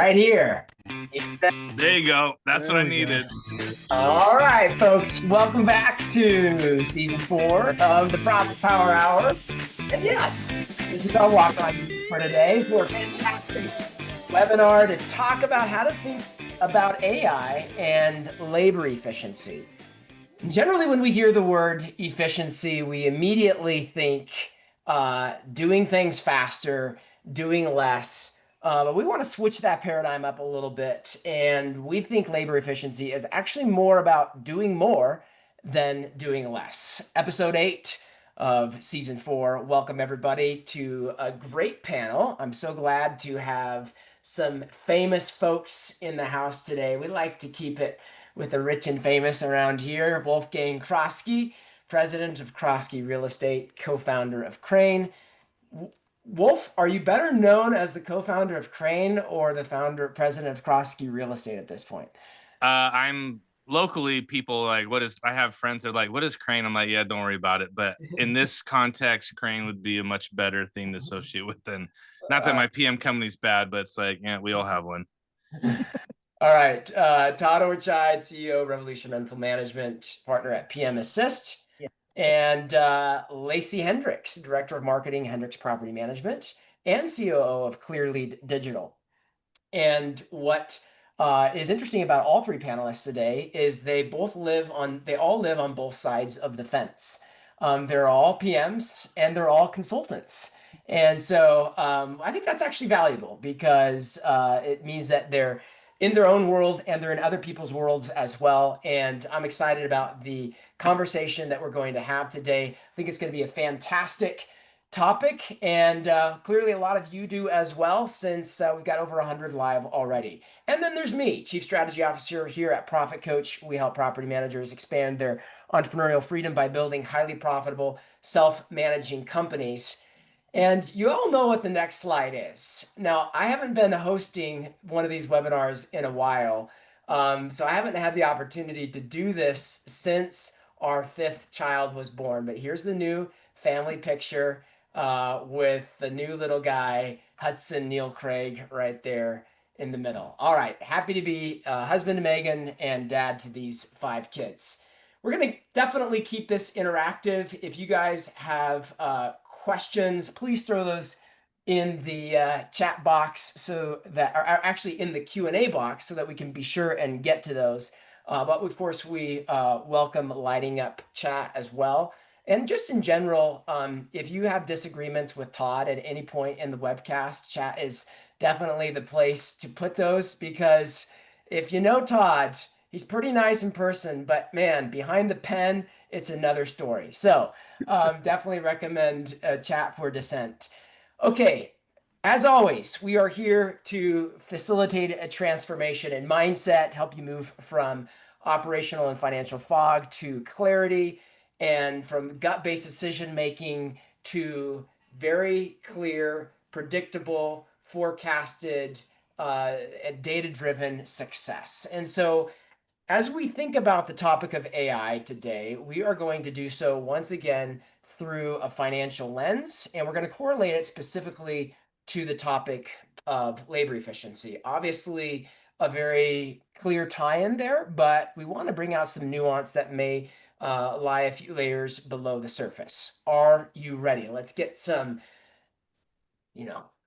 Right here. There you go. That's what I needed. All right, folks. Welcome back to season 4 of the Profit Power Hour. And yes, this is our walk on for today for a fantastic webinar to talk about how to think about AI and labor efficiency. Generally, when we hear the word efficiency, we immediately think doing things faster, doing less. But we want to switch that paradigm up a little bit. And we think labor efficiency is actually more about doing more than doing less. Episode 8 of season 4. Welcome, everybody, to a great panel. I'm so glad to have some famous folks in the house today. We like to keep it with the rich and famous around here. Wolfgang Croskey, president of Croskey Real Estate, co-founder of Crane. Wolf, are you better known as the co-founder of Crane or the president of Croskey Real Estate at this point? I'm locally people like, I have friends that are like, what is Crane? I'm like, yeah, don't worry about it. But in this context, Crane would be a much better thing to associate with than, not that my PM company's bad, but it's like, yeah, we all have one. All right. Todd Ortscheid, CEO, Revolution Mental Management, partner at PM Assist. Yeah. And Lacy Hendricks, Director of Marketing, Hendricks Property Management, and COO of Clearlead Digital. And what is interesting about all three panelists today is they all live on both sides of the fence. They're all PMs and they're all consultants. And so I think that's actually valuable because it means that they're in their own world and they're in other people's worlds as well. And I'm excited about the conversation that we're going to have today. I think it's going to be a fantastic topic, and clearly a lot of you do as well, since we've got over 100 live already. And then there's me, Chief Strategy Officer here at Profit Coach. We help property managers expand their entrepreneurial freedom by building highly profitable, self-managing companies. And you all know what the next slide is. Now, I haven't been hosting one of these webinars in a while, so I haven't had the opportunity to do this since our 5th child was born. But here's the new family picture with the new little guy, Hudson Neil Craig, right there in the middle. All right, happy to be husband to Megan and dad to these 5 kids. We're going to definitely keep this interactive. If you guys have questions, please throw those in the chat box, so that are actually in the Q&A box, so that we can be sure and get to those. But of course, we welcome lighting up chat as well. And just in general, if you have disagreements with Todd at any point in the webcast, chat is definitely the place to put those, because if you know Todd, he's pretty nice in person, but man, behind the pen, it's another story. So definitely recommend chat for dissent. Okay, as always, we are here to facilitate a transformation in mindset, help you move from operational and financial fog to clarity, and from gut-based decision making to very clear, predictable, forecasted, data-driven success. And so as we think about the topic of AI today, we are going to do so once again through a financial lens, and we're going to correlate it specifically to the topic of labor efficiency. Obviously, a very clear tie-in there, but we want to bring out some nuance that may lie a few layers below the surface. Are you ready? Let's get some,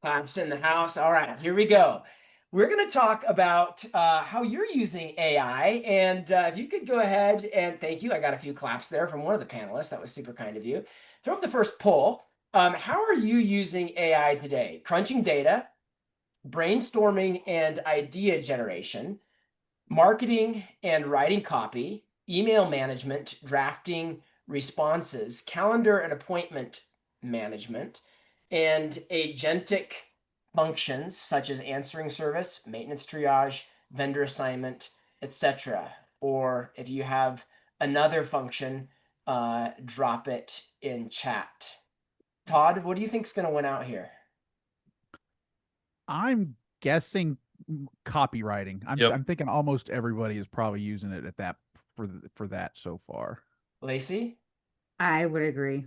claps in the house. All right, here we go. We're going to talk about how you're using AI. And if you could go ahead and thank you. I got a few claps there from one of the panelists. That was super kind of you. Throw up the first poll. How are you using AI today? Crunching data, brainstorming and idea generation, marketing and writing copy, email management, drafting responses, calendar and appointment management, and agentic functions such as answering service, maintenance triage, vendor assignment, etc. Or if you have another function, drop it in chat. Todd, what do you think is going to win out here? I'm guessing copywriting. Yep. I'm thinking almost everybody is probably using it at that for that so far. Lacy? I would agree.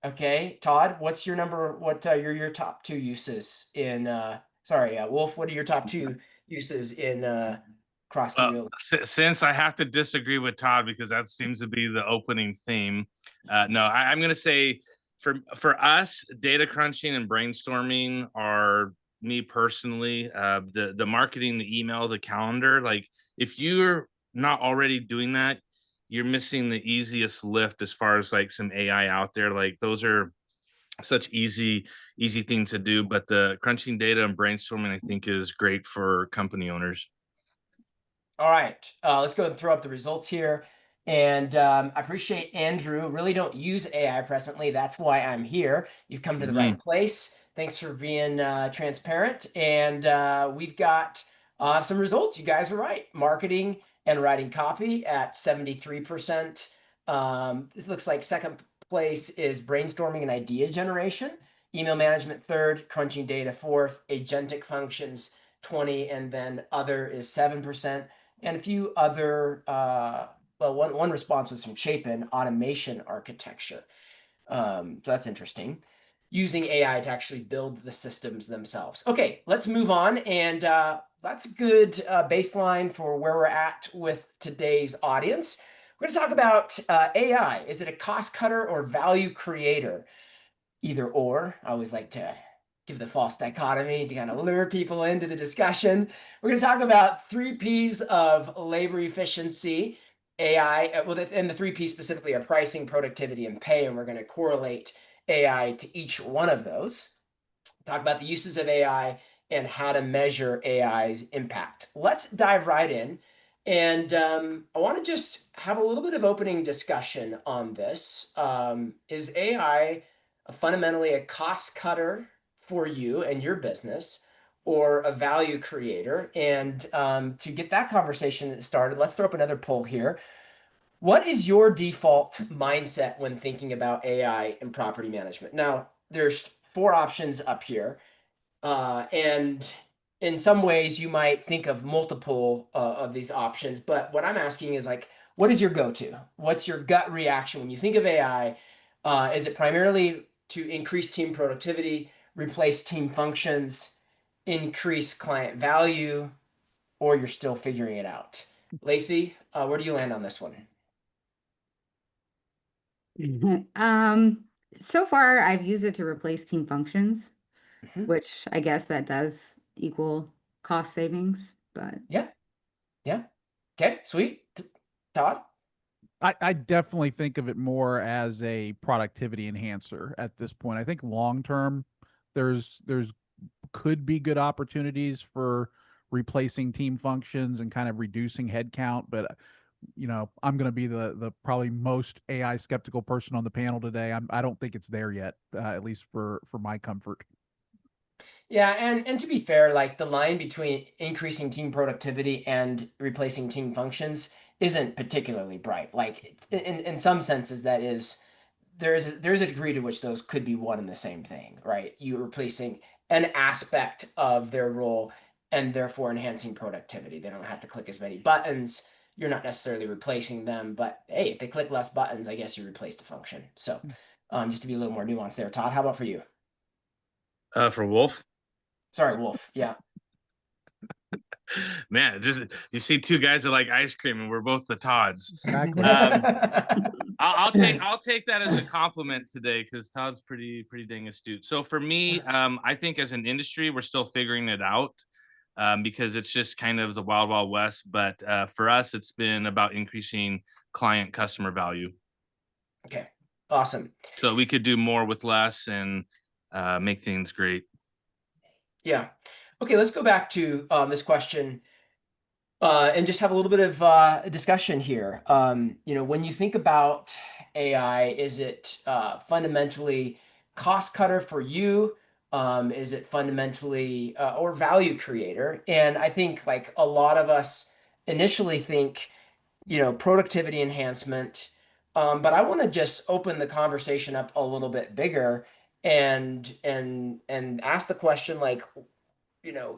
Okay, Todd, what's your number? What your top 2 uses in Sorry, Wolf, what are your top two uses in Croskey Well, Real? since I have to disagree with Todd because that seems to be the opening theme, no, I'm going to say for us, data crunching and brainstorming are me personally. The marketing, the email, the calendar. Like if you're not already doing that, you're missing the easiest lift as far as like some AI out there. Like those are such easy things to do, but the crunching data and brainstorming I think is great for company owners. All right, let's go and throw up the results here. And I appreciate Andrew. Really don't use AI presently. That's why I'm here. You've come to the right place. Thanks for being transparent. And we've got some results. You guys were right. Marketing and writing copy at 73%. This looks like second place is brainstorming and idea generation. Email management third, crunching data fourth, agentic functions 20, and then other is 7%. And a few other, well, one response was from Chapin, automation architecture. So that's interesting. Using AI to actually build the systems themselves. Okay, let's move on. And that's a good baseline for where we're at with today's audience. We're going to talk about AI. Is it a cost cutter or value creator? Either or. I always like to give the false dichotomy to kind of lure people into the discussion. We're going to talk about 3 Ps of labor efficiency, AI, well, and the 3 Ps specifically are pricing, productivity, and pay, and we're going to correlate AI to each one of those. Talk about the uses of AI and how to measure AI's impact. Let's dive right in. And I want to just have a little bit of opening discussion on this. Is AI fundamentally a cost cutter for you and your business, or a value creator? And to get that conversation started, let's throw up another poll here. What is your default mindset when thinking about AI in property management? Now, there's 4 options up here. And in some ways, you might think of multiple of these options. But what I'm asking is like, what is your go-to? What's your gut reaction when you think of AI? Is it primarily to increase team productivity, replace team functions, increase client value, or you're still figuring it out? Lacy, where do you land on this one? So far I've used it to replace team functions, Mhm. which I guess that does equal cost savings, but Yeah. Yeah. Okay, sweet. Todd? I definitely think of it more as a productivity enhancer at this point. I think long term, there's could be good opportunities for replacing team functions and kind of reducing headcount, but I'm going to be the probably most AI skeptical person on the panel today. I don't think it's there yet, at least for my comfort. Yeah, and to be fair, like the line between increasing team productivity and replacing team functions isn't particularly bright. Like in some senses, that is there's a degree to which those could be one and the same thing, right? You're replacing an aspect of their role and therefore enhancing productivity. They don't have to click as many buttons. You're not necessarily replacing them, but hey, if they click less buttons, I guess you replaced a function. So just to be a little more nuanced there. Todd, how about for you? For Wolf, Sorry, Wolf. Yeah. man, just you see 2 guys that like ice cream, and we're both the Todds. Exactly. I'll take that as a compliment today because Todd's pretty dang astute. So for me, I think as an industry, we're still figuring it out because it's just kind of the wild west. But for us, it's been about increasing client customer value. Okay, awesome. So we could do more with less and make things great. Yeah. Okay, let's go back to this question and just have a little bit of a discussion here. When you think about AI, is it fundamentally cost cutter for you? Is it fundamentally or value creator? And I think like a lot of us initially think, productivity enhancement. But I want to just open the conversation up a little bit bigger and ask the question like,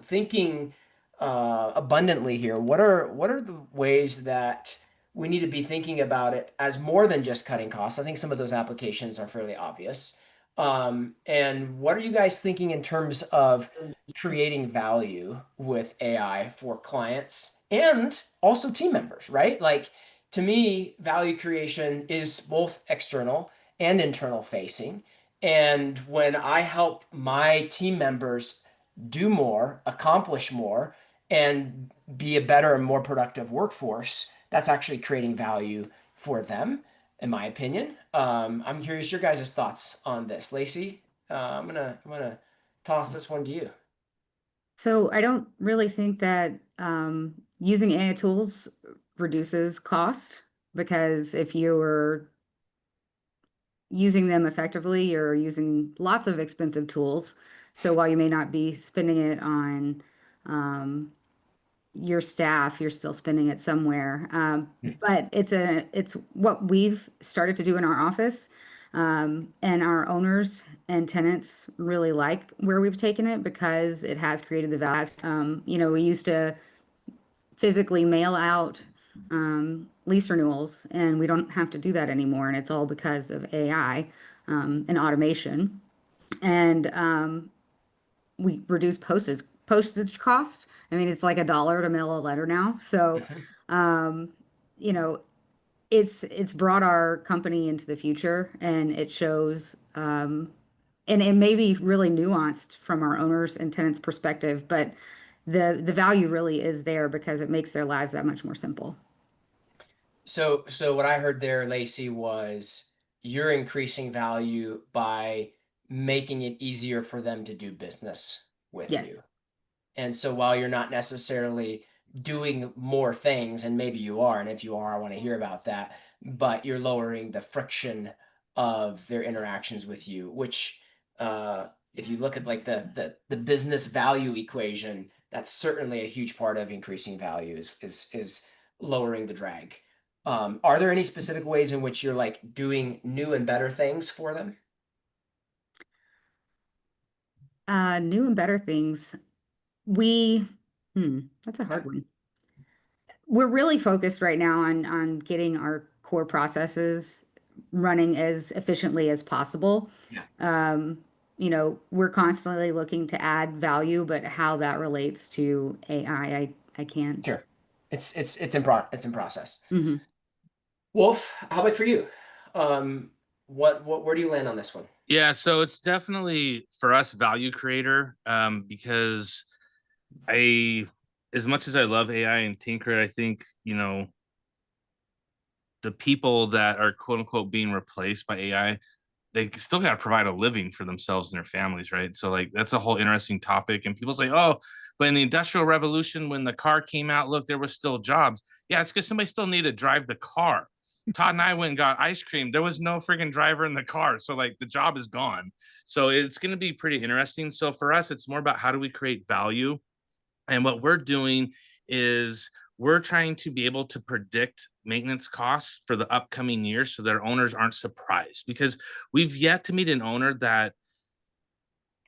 thinking abundantly here, what are the ways that we need to be thinking about it as more than just cutting costs? I think some of those applications are fairly obvious. And what are you guys thinking in terms of creating value with AI for clients and also team members, right? Like to me, value creation is both external and internal facing. And when I help my team members do more, accomplish more, and be a better and more productive workforce, that's actually creating value for them, in my opinion. I'm curious your guys' thoughts on this. Lacy, I'm gonna toss this one to you. So I don't really think that using AI tools reduces cost, because if you're using them effectively, you're using lots of expensive tools. So while you may not be spending it on um, your staff, you're still spending it somewhere. But it's what we've started to do in our office. And our owners and tenants really like where we've taken it, because it has created the value. We used to physically mail out lease renewals, and we don't have to do that anymore. And it's all because of AI and automation. And we reduce postage cost. I mean, it's like $1 to mail a letter now. So, um, you know, it's brought our company into the future, and it shows. And it may be really nuanced from our owners and tenants' perspective, but the value really is there because it makes their lives that much more simple. So what I heard there, Lacy, was you're increasing value by making it easier for them to do business with you. Yes. And so while you're not necessarily doing more things, and maybe you are, and if you are, I want to hear about that, but you're lowering the friction of their interactions with you, which if you look at like the business value equation, that's certainly a huge part of increasing value is lowering the drag. Are there any specific ways in which you're like doing new and better things for them? New and better things. We, that's a hard one. We're really focused right now on getting our core processes running as efficiently as possible. Yeah. We're constantly looking to add value, but how that relates to AI, I can't. Sure. It's it's in process. Mhm. Wolf, how about for you? Where do you land on this one? Yeah, so it's definitely for us value creator, because I, as much as I love AI and tinker it, I think, the people that are quote unquote being replaced by AI, they still got to provide a living for themselves and their families, right? So like that's a whole interesting topic. And people say, oh, but in the Industrial Revolution, when the car came out, look, there was still jobs. Yeah, it's because somebody still needed to drive the car. Todd and I went and got ice cream. There was no freaking driver in the car. So like the job is gone. So it's going to be pretty interesting. So for us, it's more about how do we create value. And what we're doing is we're trying to be able to predict maintenance costs for the upcoming year so their owners aren't surprised, because we've yet to meet an owner that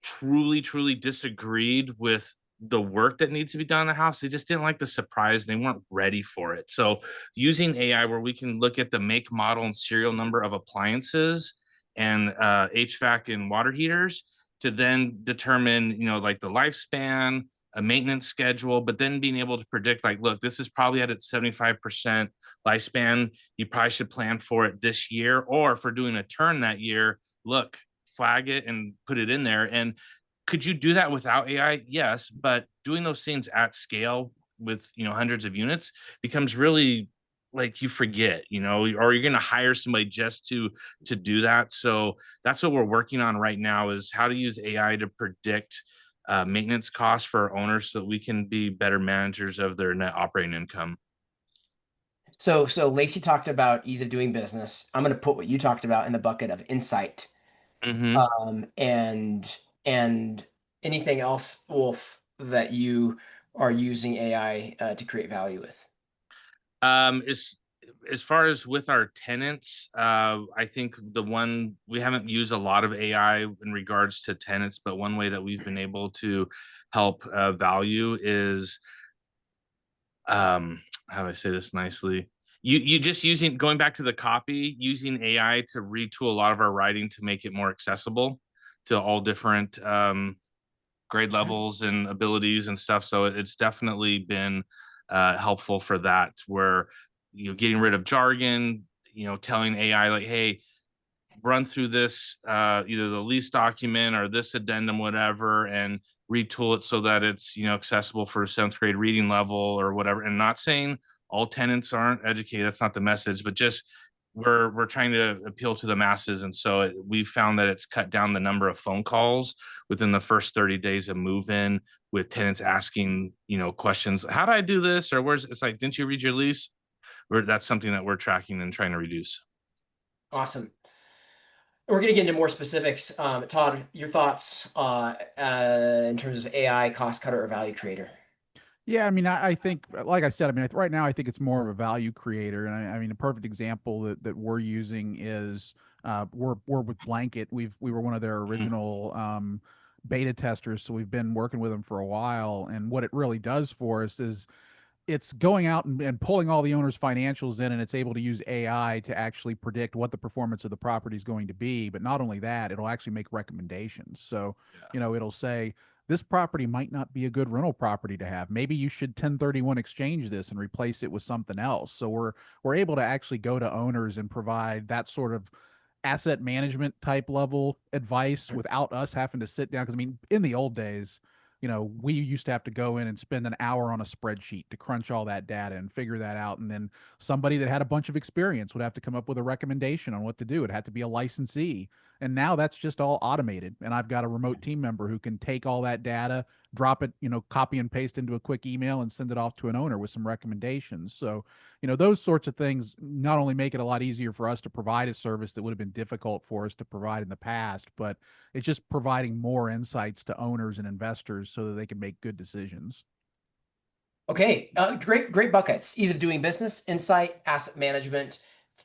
truly disagreed with the work that needs to be done in the house. They just didn't like the surprise. They weren't ready for it. So using AI where we can look at the make, model, and serial number of appliances and HVAC and water heaters to then determine, like the lifespan, a maintenance schedule, but then being able to predict, like, look, this is probably at its 75% lifespan. You probably should plan for it this year, or if we're doing a turn that year, look, flag it and put it in there. And could you do that without AI? Yes, but doing those things at scale with hundreds of units becomes really like you forget, or you're going to hire somebody just to do that. So that's what we're working on right now, is how to use AI to predict maintenance costs for our owners so that we can be better managers of their net operating income. So Lacy talked about ease of doing business. I'm going to put what you talked about in the bucket of insight. Mm-hmm. And anything else, Wolf, that you are using AI to create value with? As far as with our tenants, I think the one we haven't used a lot of AI in regards to tenants, but one way that we've been able to help value is how do I say this nicely? you just going back to the copy, using AI to retool a lot of our writing to make it more accessible to all different grade levels and abilities and stuff. So it's definitely been helpful for that, where getting rid of jargon, telling AI like, hey, run through this either the lease document or this addendum, whatever, and retool it so that it's accessible for a 7th grade reading level or whatever. And not saying all tenants aren't educated, that's not the message, but just we're trying to appeal to the masses. And so we found that it's cut down the number of phone calls within the first 30 days of move-in, with tenants asking questions, how do I do this, or it's like, didn't you read your lease? Or that's something that we're tracking and trying to reduce. Awesome. We're going to get into more specifics. Todd, your thoughts in terms of AI cost cutter or value creator? Yeah, I mean, I think, like I said, I mean, right now I think it's more of a value creator, and I mean, a perfect example that we're using is we're with Blanket. We were one of their original beta testers, so we've been working with them for a while. And what it really does for us is it's going out and pulling all the owner's financials in, and it's able to use AI to actually predict what the performance of the property is going to be. But not only that, it'll actually make recommendations. So, it'll say, this property might not be a good rental property to have. Maybe you should 1031 exchange this and replace it with something else. So we're able to actually go to owners and provide that sort of asset management type level advice without us having to sit down. Because I mean, in the old days, we used to have to go in and spend an hour on a spreadsheet to crunch all that data and figure that out. And then somebody that had a bunch of experience would have to come up with a recommendation on what to do. It had to be a licensee. And now that's just all automated. And I've got a remote team member who can take all that data, drop it, copy and paste into a quick email and send it off to an owner with some recommendations. So, those sorts of things not only make it a lot easier for us to provide a service that would have been difficult for us to provide in the past, but it's just providing more insights to owners and investors so that they can make good decisions. Okay, great buckets. Ease of doing business, insight, asset management.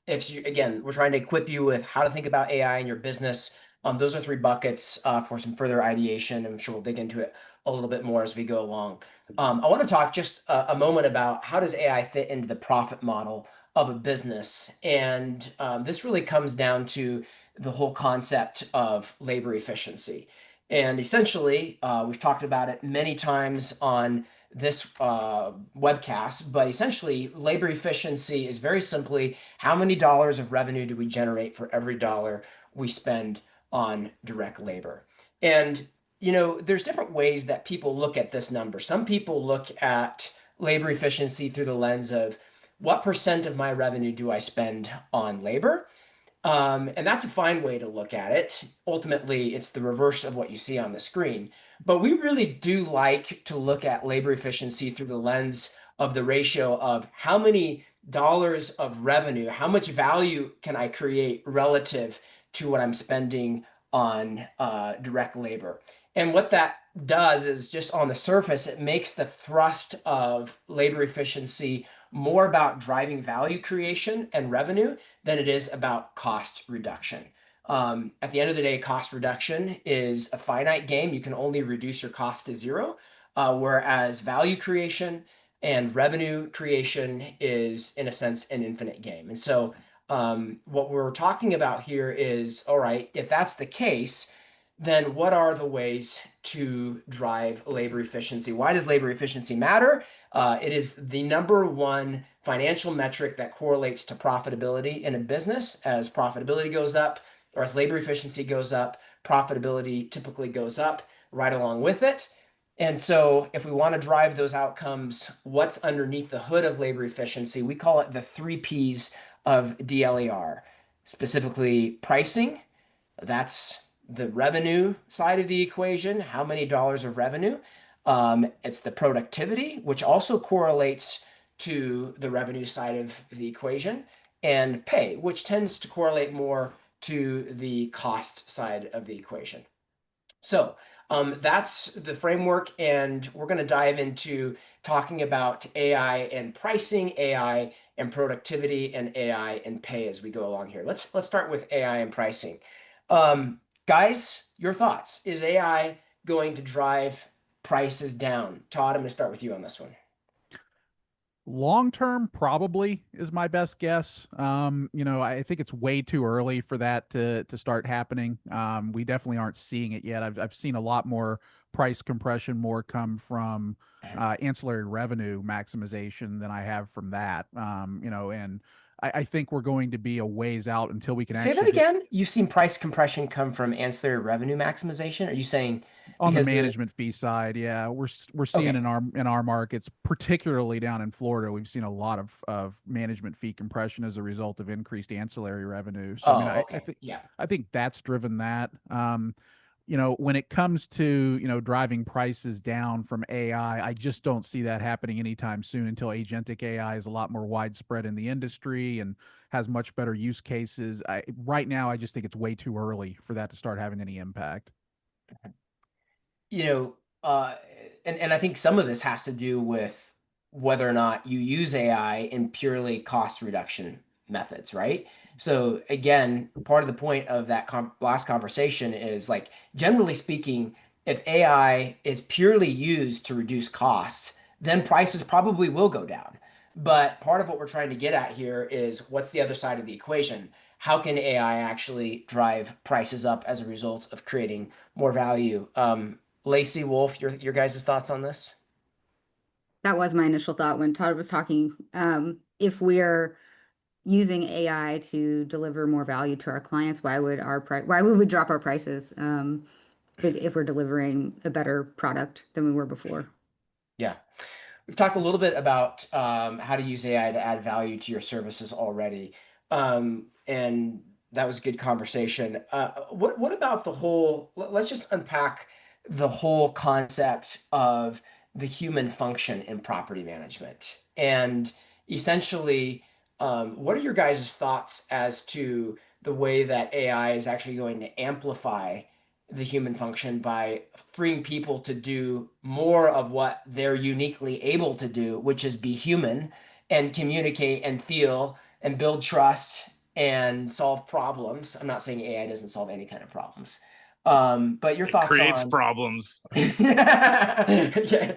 Again, we're trying to equip you with how to think about AI in your business. Those are 3 buckets for some further ideation. I'm sure we'll dig into it a little bit more as we go along. I want to talk just a moment about how does AI fit into the profit model of a business. And this really comes down to the whole concept of labor efficiency. And essentially, we've talked about it many times on this webcast, but essentially labor efficiency is very simply how many dollars of revenue do we generate for every dollar we spend on direct labor. And there's different ways that people look at this number. Some people look at labor efficiency through the lens of what % of my revenue do I spend on labor? And that's a fine way to look at it. Ultimately, it's the reverse of what you see on the screen. But we really do like to look at labor efficiency through the lens of the ratio of how many dollars of revenue, how much value can I create relative to what I'm spending on direct labor. And what that does is, just on the surface, it makes the thrust of labor efficiency more about driving value creation and revenue than it is about cost reduction. At the end of the day, cost reduction is a finite game. You can only reduce your cost to 0, whereas value creation and revenue creation is, in a sense, an infinite game. And so what we're talking about here is, all right, if that's the case, then what are the ways to drive labor efficiency? Why does labor efficiency matter? It is the #1 financial metric that correlates to profitability in a business. As profitability goes up, or as labor efficiency goes up, profitability typically goes up right along with it. And so if we want to drive those outcomes, what's underneath the hood of labor efficiency? We call it the 3 Ps of DLER, specifically pricing. That's the revenue side of the equation, how many dollars of revenue. It's the productivity, which also correlates to the revenue side of the equation, and pay, which tends to correlate more to the cost side of the equation. So that's the framework, and we're going to dive into talking about AI and pricing, AI and productivity, and AI and pay as we go along here. Let's start with AI and pricing. Guys, your thoughts. Is AI going to drive prices down? Todd, I'm going to start with you on this one. Long term, probably is my best guess. I think it's way too early for that to start happening. We definitely aren't seeing it yet. I've seen a lot more price compression, more come from ancillary revenue maximization than I have from that. And I think we're going to be a ways out until we can Say that actually get again. You've seen price compression come from ancillary revenue maximization? Are you saying on the because management fee side. Yeah, we're seeing okay. in our markets, particularly down in Florida, we've seen a lot of management fee compression as a result of increased ancillary revenue. So I mean, Oh, I okay. think Yeah. that's driven that. When it comes to driving prices down from AI, I just don't see that happening anytime soon until agentic AI is a lot more widespread in the industry and has much better use cases. Right now, I just think it's way too early for that to start having any impact. You know, and I think some of this has to do with whether or not you use AI in purely cost reduction methods, right? So again, part of the point of that last conversation is like, generally speaking, if AI is purely used to reduce costs, then prices probably will go down. But part of what we're trying to get at here is what's the other side of the equation? How can AI actually drive prices up as a result of creating more value? Lacy, Wolf, your guys' thoughts on this? That was my initial thought when Todd was talking. If we're using AI to deliver more value to our clients, why would we drop our prices if we're delivering a better product than we were before? Yeah. We've talked a little bit about how to use AI to add value to your services already. And that was a good conversation. What about the whole, let's just unpack the whole concept of the human function in property management. And essentially, what are your guys' thoughts as to the way that AI is actually going to amplify the human function by freeing people to do more of what they're uniquely able to do, which is be human and communicate and feel and build trust and solve problems. I'm not saying AI doesn't solve any kind of problems. But your It thoughts creates on problems. yeah.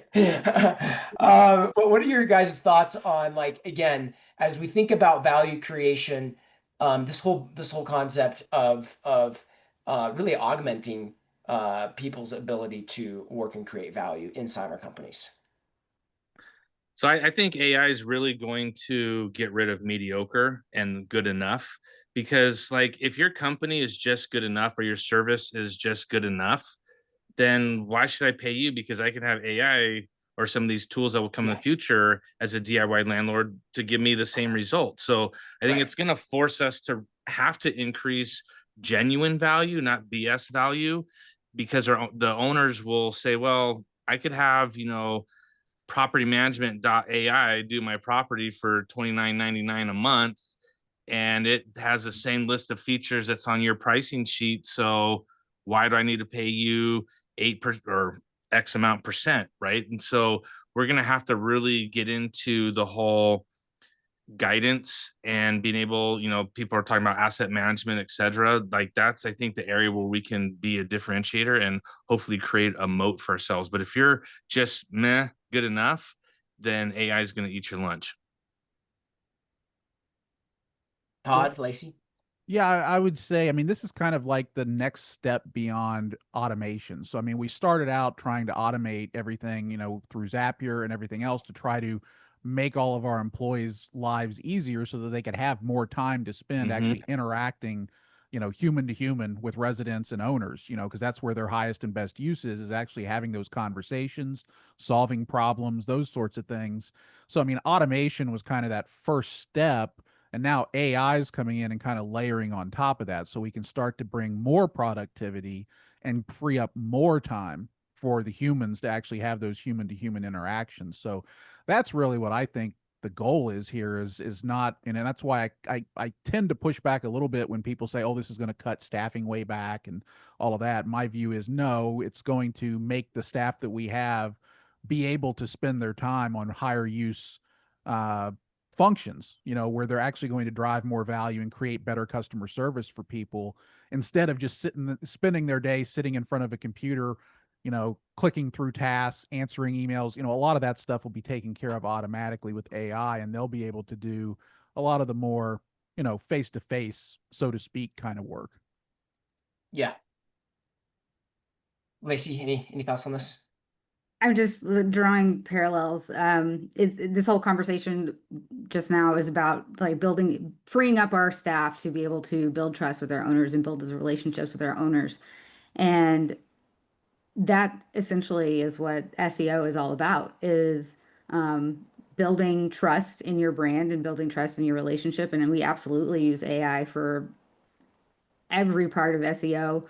But what are your guys' thoughts on, like, again, as we think about value creation, this whole concept of really augmenting people's ability to work and create value inside our companies? So I think AI is really going to get rid of mediocre and good enough, because like if your company is just good enough or your service is just good enough, then why should I pay you? Because I can have AI or some of these tools that will come in Yeah. the future as a DIY landlord to give me the same result. So I think Right. it's going to force us to have to increase genuine value, not BS value, because the owners will say, well, I could have, property management.ai do my property for $29.99 a month, and it has the same list of features that's on your pricing sheet. So why do I need to pay you 8% or X amount percent, right? And so we're going to have to really get into the whole guidance and being able, people are talking about asset management, et cetera. Like that's, I think, the area where we can be a differentiator and hopefully create a moat for ourselves. But if you're just meh, good enough, then AI is going to eat your lunch. Todd, Lacy? Yeah, I would say, I mean, this is kind of like the next step beyond automation. So, I mean, we started out trying to automate everything, through Zapier and everything else to try to make all of our employees' lives easier so that they could have more time to spend Mm-hmm. actually interacting, human to human with residents and owners, because that's where their highest and best use is actually having those conversations, solving problems, those sorts of things. So, I mean, automation was kind of that first step, and now AI is coming in and kind of layering on top of that. So we can start to bring more productivity and free up more time for the humans to actually have those human to human interactions. So that's really what I think the goal is here is not, and that's why I tend to push back a little bit when people say, oh, this is going to cut staffing way back and all of that. My view is no, it's going to make the staff that we have be able to spend their time on higher use uh, functions, where they're actually going to drive more value and create better customer service for people instead of just spending their day sitting in front of a computer clicking through tasks, answering emails, a lot of that stuff will be taken care of automatically with AI, and they'll be able to do a lot of the more, face to face, so to speak, kind of work. Yeah. Lacy, any thoughts on this? I'm just drawing parallels. This whole conversation just now is about like freeing up our staff to be able to build trust with our owners and build those relationships with our owners. And that essentially is what SEO is all about, is building trust in your brand and building trust in your relationship. And we absolutely use AI for every part of SEO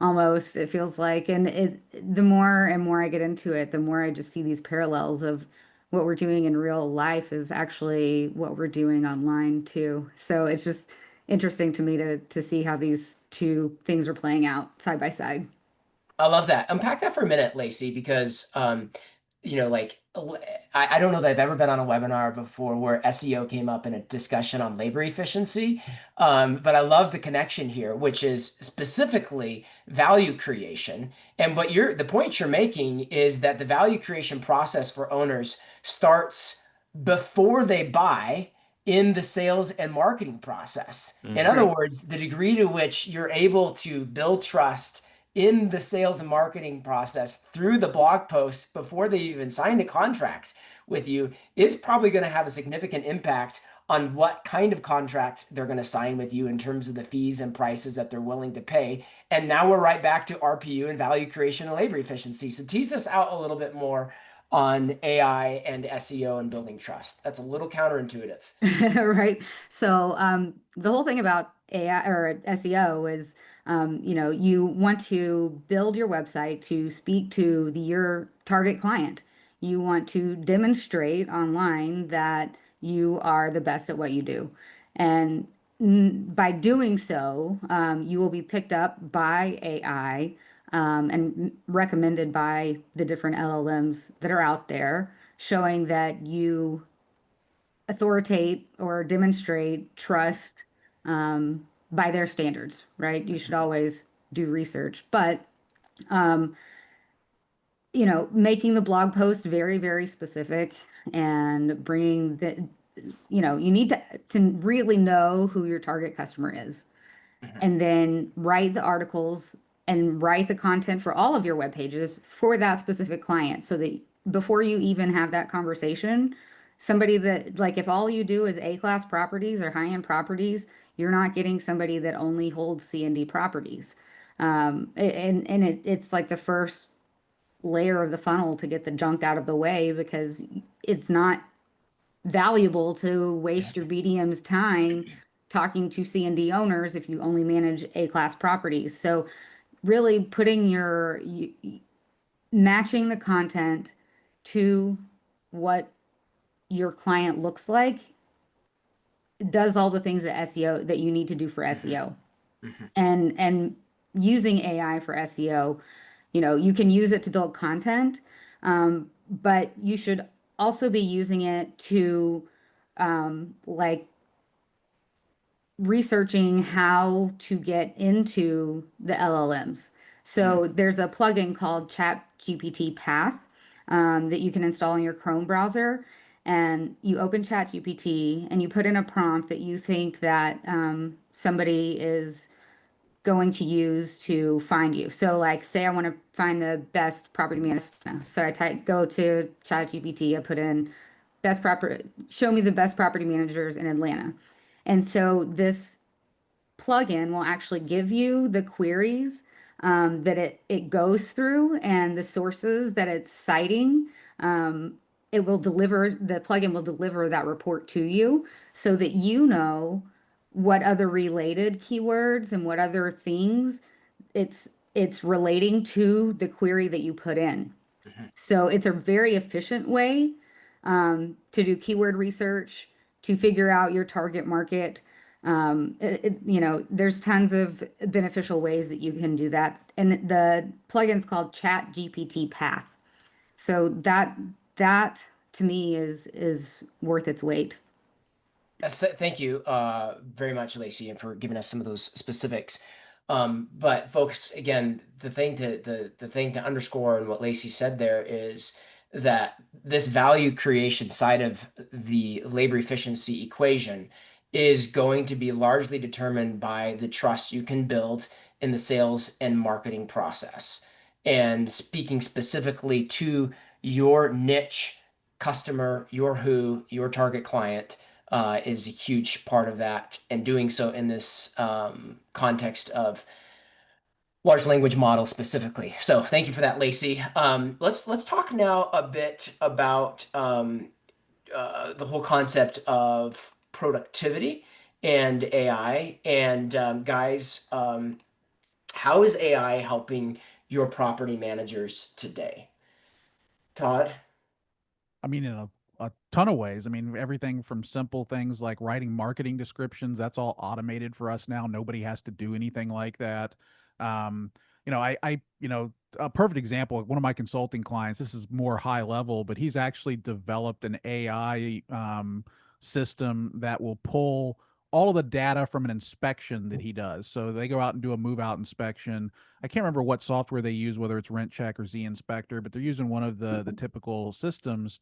almost, it feels like. And the more and more I get into it, the more I just see these parallels of what we're doing in real life is actually what we're doing online too. So it's just interesting to me to see how these two things are playing out side by side. I love that. Unpack that for a minute, Lacy, because like I don't know that I've ever been on a webinar before where SEO came up in a discussion on labor efficiency. But I love the connection here, which is specifically value creation. And the point you're making is that the value creation process for owners starts before they buy in the sales and marketing process. In other words, the degree to which you're able to build trust in the sales and marketing process through the blog post before they even signed a contract with you is probably going to have a significant impact on what kind of contract they're going to sign with you in terms of the fees and prices that they're willing to pay. And now we're right back to RPU and value creation and labor efficiency. So tease us out a little bit more on AI and SEO and building trust. That's a little counterintuitive. Right. So the whole thing about AI or SEO is, you want to build your website to speak to your target client. You want to demonstrate online that you are the best at what you do. And by doing so, you will be picked up by AI and recommended by the different LLMs that are out there, showing that you authoritate or demonstrate trust by their standards, right? You should always do research, but making the blog post very, very specific and bringing you need to really know who your target customer is, and then write the articles and write the content for all of your web pages for that specific client, so that before you even have that conversation, somebody that, like, if all you do is A-class properties or high-end properties, you're not getting somebody that only holds C and D properties. It's like the first layer of the funnel to get the junk out of the way, because it's not valuable to waste your BDM's time talking to C and D owners if you only manage A-class properties. So really matching the content to what your client looks like does all the things that you need to do for SEO. And using AI for SEO, you can use it to build content, but you should also be using it to like researching how to get into the LLMs. So there's a plugin called ChatGPT Path that you can install in your Chrome browser. And you open ChatGPT and you put in a prompt that you think that somebody is going to use to find you. So like, say I want to find the best property manager. So go to ChatGPT, I put in show me the best property managers in Atlanta. And so this plugin will actually give you the queries that it goes through and the sources that it's citing. The plugin will deliver that report to you so that you know what other related keywords and what other things it's relating to the query that you put in. So it's a very efficient way to do keyword research, to figure out your target market. There's tons of beneficial ways that you can do that. And the plugin's called Chat GPT Path. So that to me is worth its weight. Thank you very much, Lacy, and for giving us some of those specifics. But folks, again, the thing to underscore and what Lacy said there is that this value creation side of the labor efficiency equation is going to be largely determined by the trust you can build in the sales and marketing process. And speaking specifically to your niche customer, your target client, is a huge part of that, and doing so in this context of large language model specifically. So thank you for that, Lacy. Let's talk now a bit about the whole concept of productivity and AI. And guys, how is AI helping your property managers today? Todd? I mean, in a ton of ways. I mean, everything from simple things like writing marketing descriptions, that's all automated for us now. Nobody has to do anything like that. Um, a perfect example, one of my consulting clients, this is more high level, but he's actually developed an AI system that will pull all of the data from an inspection that he does. So they go out and do a move out inspection. I can't remember what software they use, whether it's Rent Check or Z Inspector, but they're using one of the typical systems,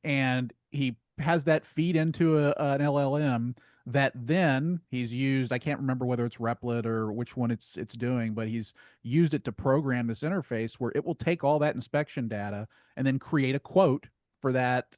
and he has that feed into an LLM that then he's used. I can't remember whether it's Replit or which one it's doing, but he's used it to program this interface where it will take all that inspection data and then create a quote for that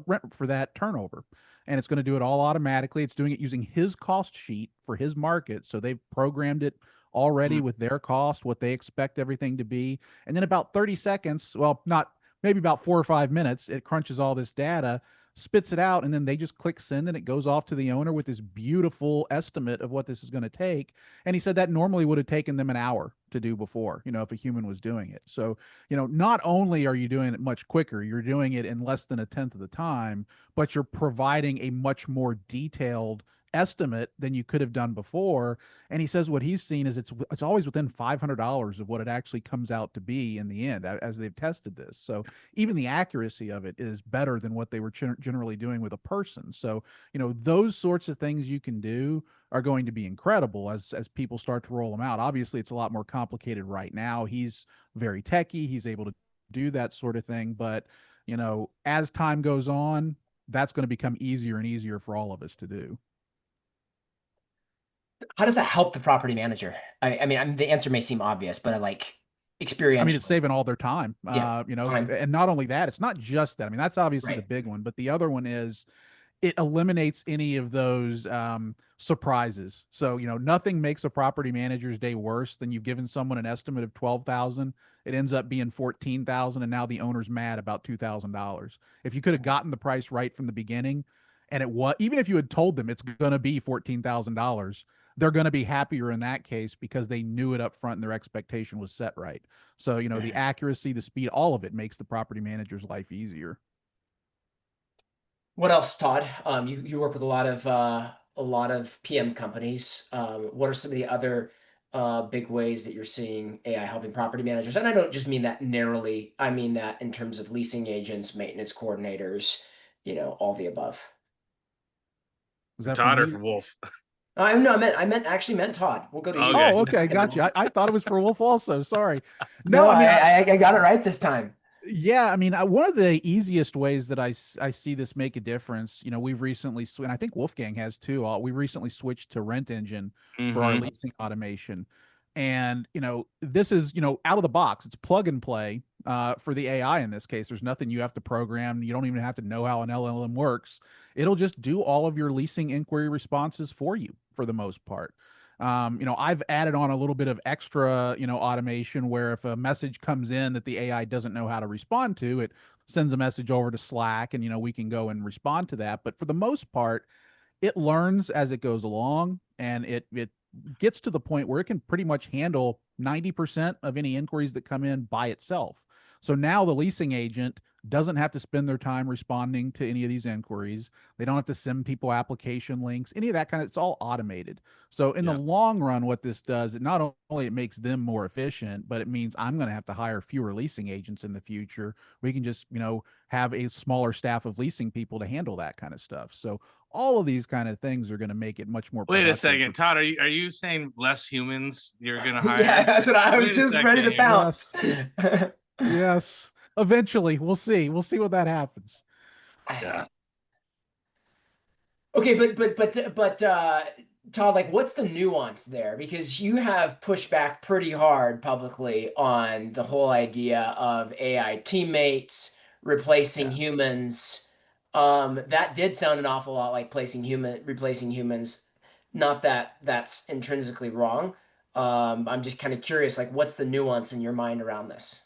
rent for that turnover. And it's going to do it all automatically. It's doing it using his cost sheet for his market. So they've programmed it already with their cost, what they expect everything to be. And then about 30 seconds, well, not maybe about 4 or 5 minutes, it crunches all this data, spits it out, and then they just click send and it goes off to the owner with this beautiful estimate of what this is going to take. And he said that normally would have taken them an hour to do before, if a human was doing it. So, not only are you doing it much quicker, you're doing it in less than a tenth of the time, but you're providing a much more detailed estimate than you could have done before. And he says what he's seen is it's always within $500 of what it actually comes out to be in the end as they've tested this. So even the accuracy of it is better than what they were generally doing with a person. So those sorts of things you can do are going to be incredible as people start to roll them out. Obviously, it's a lot more complicated right now. He's very techy. He's able to do that sort of thing, but as time goes on, that's going to become easier and easier for all of us to do. How does that help the property manager? I mean, the answer may seem obvious, but I like I mean, it's experientially. saving all their time. Yeah, time. And not only that, it's not just that. I mean, that's obviously the Right. big one, but the other one is it eliminates any of those surprises. So, nothing makes a property manager's day worse than you've given someone an estimate of 12,000. It ends up being 14,000, and now the owner's mad about $2,000. If you could have gotten the price right from the beginning, and it was, even if you had told them it's going to be $14,000, they're going to be happier in that case because they knew it up front and their expectation was set right. So, the accuracy, the speed, all of it makes the property manager's life easier. What else, Todd? You work with a lot of PM companies. What are some of the other big ways that you're seeing AI helping property managers? And I don't just mean that narrowly. I mean that in terms of leasing agents, maintenance coordinators, all the above. Was that for Todd or me? for Wolf? No, actually meant Todd. We'll go to you. Okay. Oh, okay, gotcha. I thought it was for Wolf also. Sorry. No, No, I mean, I got it right this time. yeah, I mean, one of the easiest ways that I see this make a difference, we've recently, and I think Wolfgang has too. We recently switched to Rent Engine for our leasing automation, and this is out of the box. It's plug and play for the AI in this case. There's nothing you have to program. You don't even have to know how an LLM works. It'll just do all of your leasing inquiry responses for you for the most part. I've added on a little bit of extra, automation where if a message comes in that the AI doesn't know how to respond to, it sends a message over to Slack and, we can go and respond to that. But for the most part, it learns as it goes along, and it gets to the point where it can pretty much handle 90% of any inquiries that come in by itself. So now the leasing agent doesn't have to spend their time responding to any of these inquiries. They don't have to send people application links, any of that kind of, it's all automated. So in the long run, what this does, it not only it makes them more efficient, but it means I'm going to have to hire fewer leasing agents in the future. We can just, have a smaller staff of leasing people to handle that kind of stuff. So all of these kind of things are going to make it much more Wait a productive second, for- Todd. Are you saying less humans you're gonna hire? Yeah, that's what I was Wait a just ready to second here. bounce. Yes. Eventually, we'll see. We'll see what that happens. Yeah. Okay, but Todd, like, what's the nuance there? Because you have pushed back pretty hard publicly on the whole idea of AI teammates replacing humans. That did sound an awful lot like replacing humans. Not that that's intrinsically wrong. I'm just kind of curious, like, what's the nuance in your mind around this?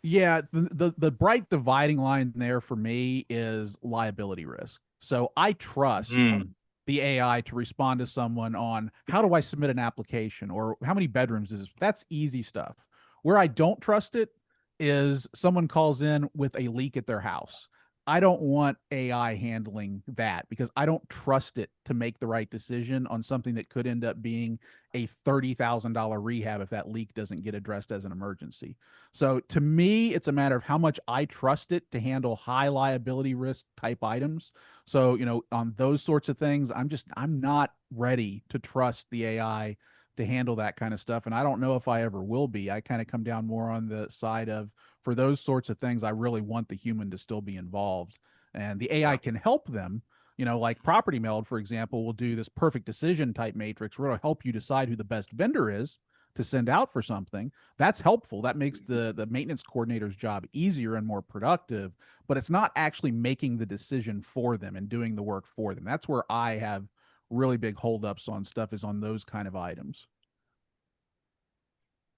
Yeah, the bright dividing line there for me is liability risk. So I trust the AI to respond to someone on how do I submit an application or how many bedrooms is this? That's easy stuff. Where I don't trust it is someone calls in with a leak at their house. I don't want AI handling that because I don't trust it to make the right decision on something that could end up being a $30,000 rehab if that leak doesn't get addressed as an emergency. So to me, it's a matter of how much I trust it to handle high liability risk type items. So, on those sorts of things, I'm not ready to trust the AI to handle that kind of stuff. And I don't know if I ever will be. I kind of come down more on the side of, for those sorts of things, I really want the human to still be involved. And the AI can help them. Like Property Meld, for example, will do this perfect decision type matrix where it'll help you decide who the best vendor is to send out for something. That's helpful. That makes the maintenance coordinator's job easier and more productive, but it's not actually making the decision for them and doing the work for them. That's where I have really big holdups on stuff, is on those kind of items.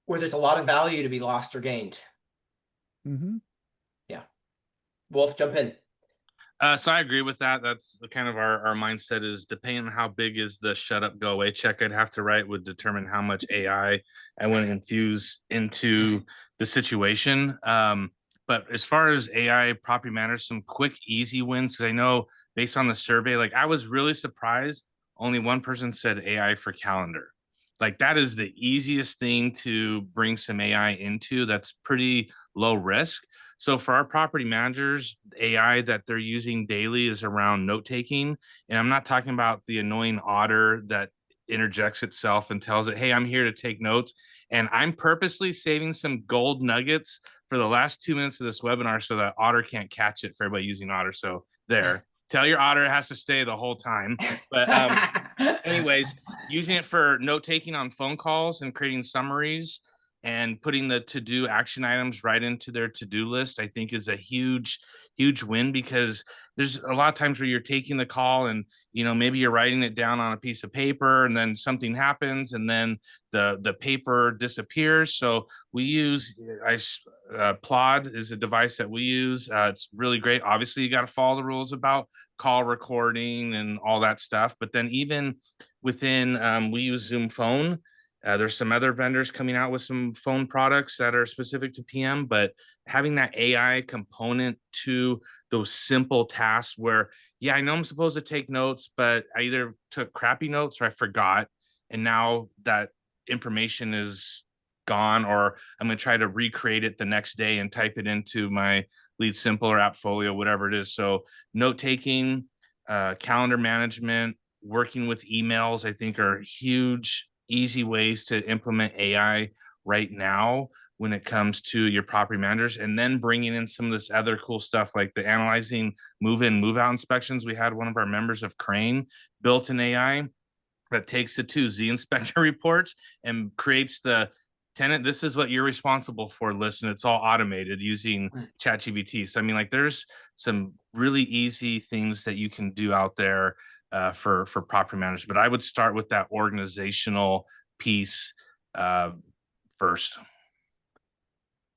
Where there's a lot of value to be lost or gained. Mm-hmm. Yeah. Wolf, jump in. So I agree with that. That's the kind of our mindset is depending on how big is the shut up, go away check I'd have to write would determine how much AI I want to infuse into the situation. But as far as AI property managers, some quick, easy wins, because I know based on the survey, like I was really surprised only one person said AI for calendar. Like that is the easiest thing to bring some AI into. That's pretty low risk. So for our property managers, AI that they're using daily is around note taking. And I'm not talking about the annoying otter that interjects itself and tells it, hey, I'm here to take notes. And I'm purposely saving some gold nuggets for the last 2 minutes of this webinar so that otter can't catch it for everybody using otter. So there, tell your otter it has to stay the whole time. But anyways, using it for note taking on phone calls and creating summaries and putting the to-do action items right into their to-do list, I think is a huge win, because there's a lot of times where you're taking the call and maybe you're writing it down on a piece of paper and then something happens and then the paper disappears. So we use Plod is a device that we use. It's really great. Obviously you got to follow the rules about call recording and all that stuff, but then even within we use Zoom Phone. There's some other vendors coming out with some phone products that are specific to PM, but having that AI component to those simple tasks where, yeah, I know I'm supposed to take notes, but I either took crappy notes or I forgot. And now that information is gone, or I'm going to try to recreate it the next day and type it into my Lead Simple or Appfolio, whatever it is. So note taking, calendar management, working with emails, I think are huge easy ways to implement AI right now when it comes to your property managers, and then bringing in some of this other cool stuff like the analyzing move-in, move-out inspections. We had one of our members of Crane built an AI that takes the two Z inspector reports and creates the tenant, this is what you're responsible for list, and it's all automated using ChatGPT. So I mean, like there's some really easy things that you can do out there for property management. But I would start with that organizational piece first.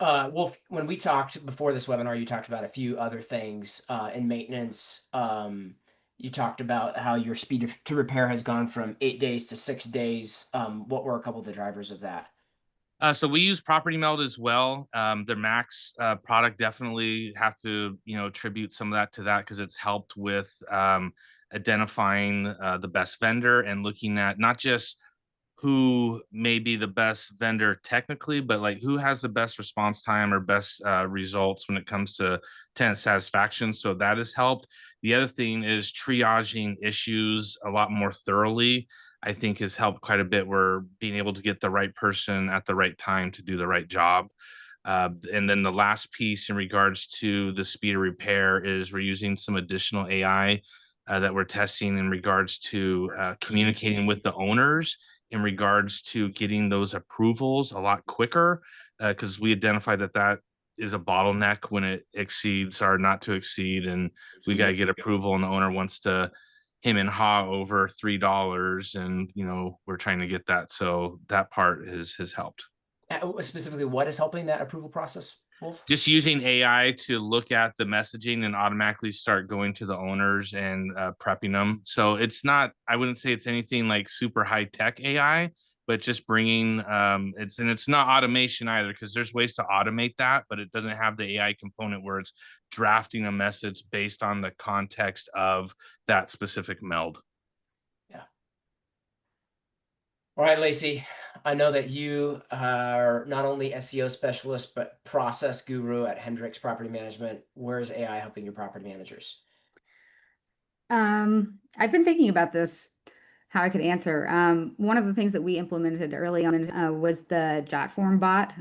Wolf, when we talked before this webinar, you talked about a few other things in maintenance. You talked about how your speed to repair has gone from 8 days to 6 days. What were a couple of the drivers of that? So we use Property Meld as well. Their Max product, definitely have to, attribute some of that to that, because it's helped with identifying the best vendor and looking at not just who may be the best vendor technically, but like who has the best response time or best results when it comes to tenant satisfaction. So that has helped. The other thing is triaging issues a lot more thoroughly. I think has helped quite a bit. We're being able to get the right person at the right time to do the right job. And then the last piece in regards to the speed of repair is we're using some additional AI that we're testing in regards to communicating with the owners in regards to getting those approvals a lot quicker, because we identified that that is a bottleneck when it exceeds our not to exceed, and we got to get approval, and the owner wants to him and haw over $3, and we're trying to get that. So that part has helped. Specifically, what is helping that approval process, Wolf? Just using AI to look at the messaging and automatically start going to the owners and prepping them. So it's not, I wouldn't say it's anything like super high tech AI, but just bringing it's not automation either, because there's ways to automate that, but it doesn't have the AI component where it's drafting a message based on the context of that specific meld. Yeah. All right, Lacy, I know that you are not only SEO specialist, but process guru at Hendricks Property Management. Where's AI helping your property managers? I've been thinking about this, how I could answer. One of the things that we implemented early on was the jot form bot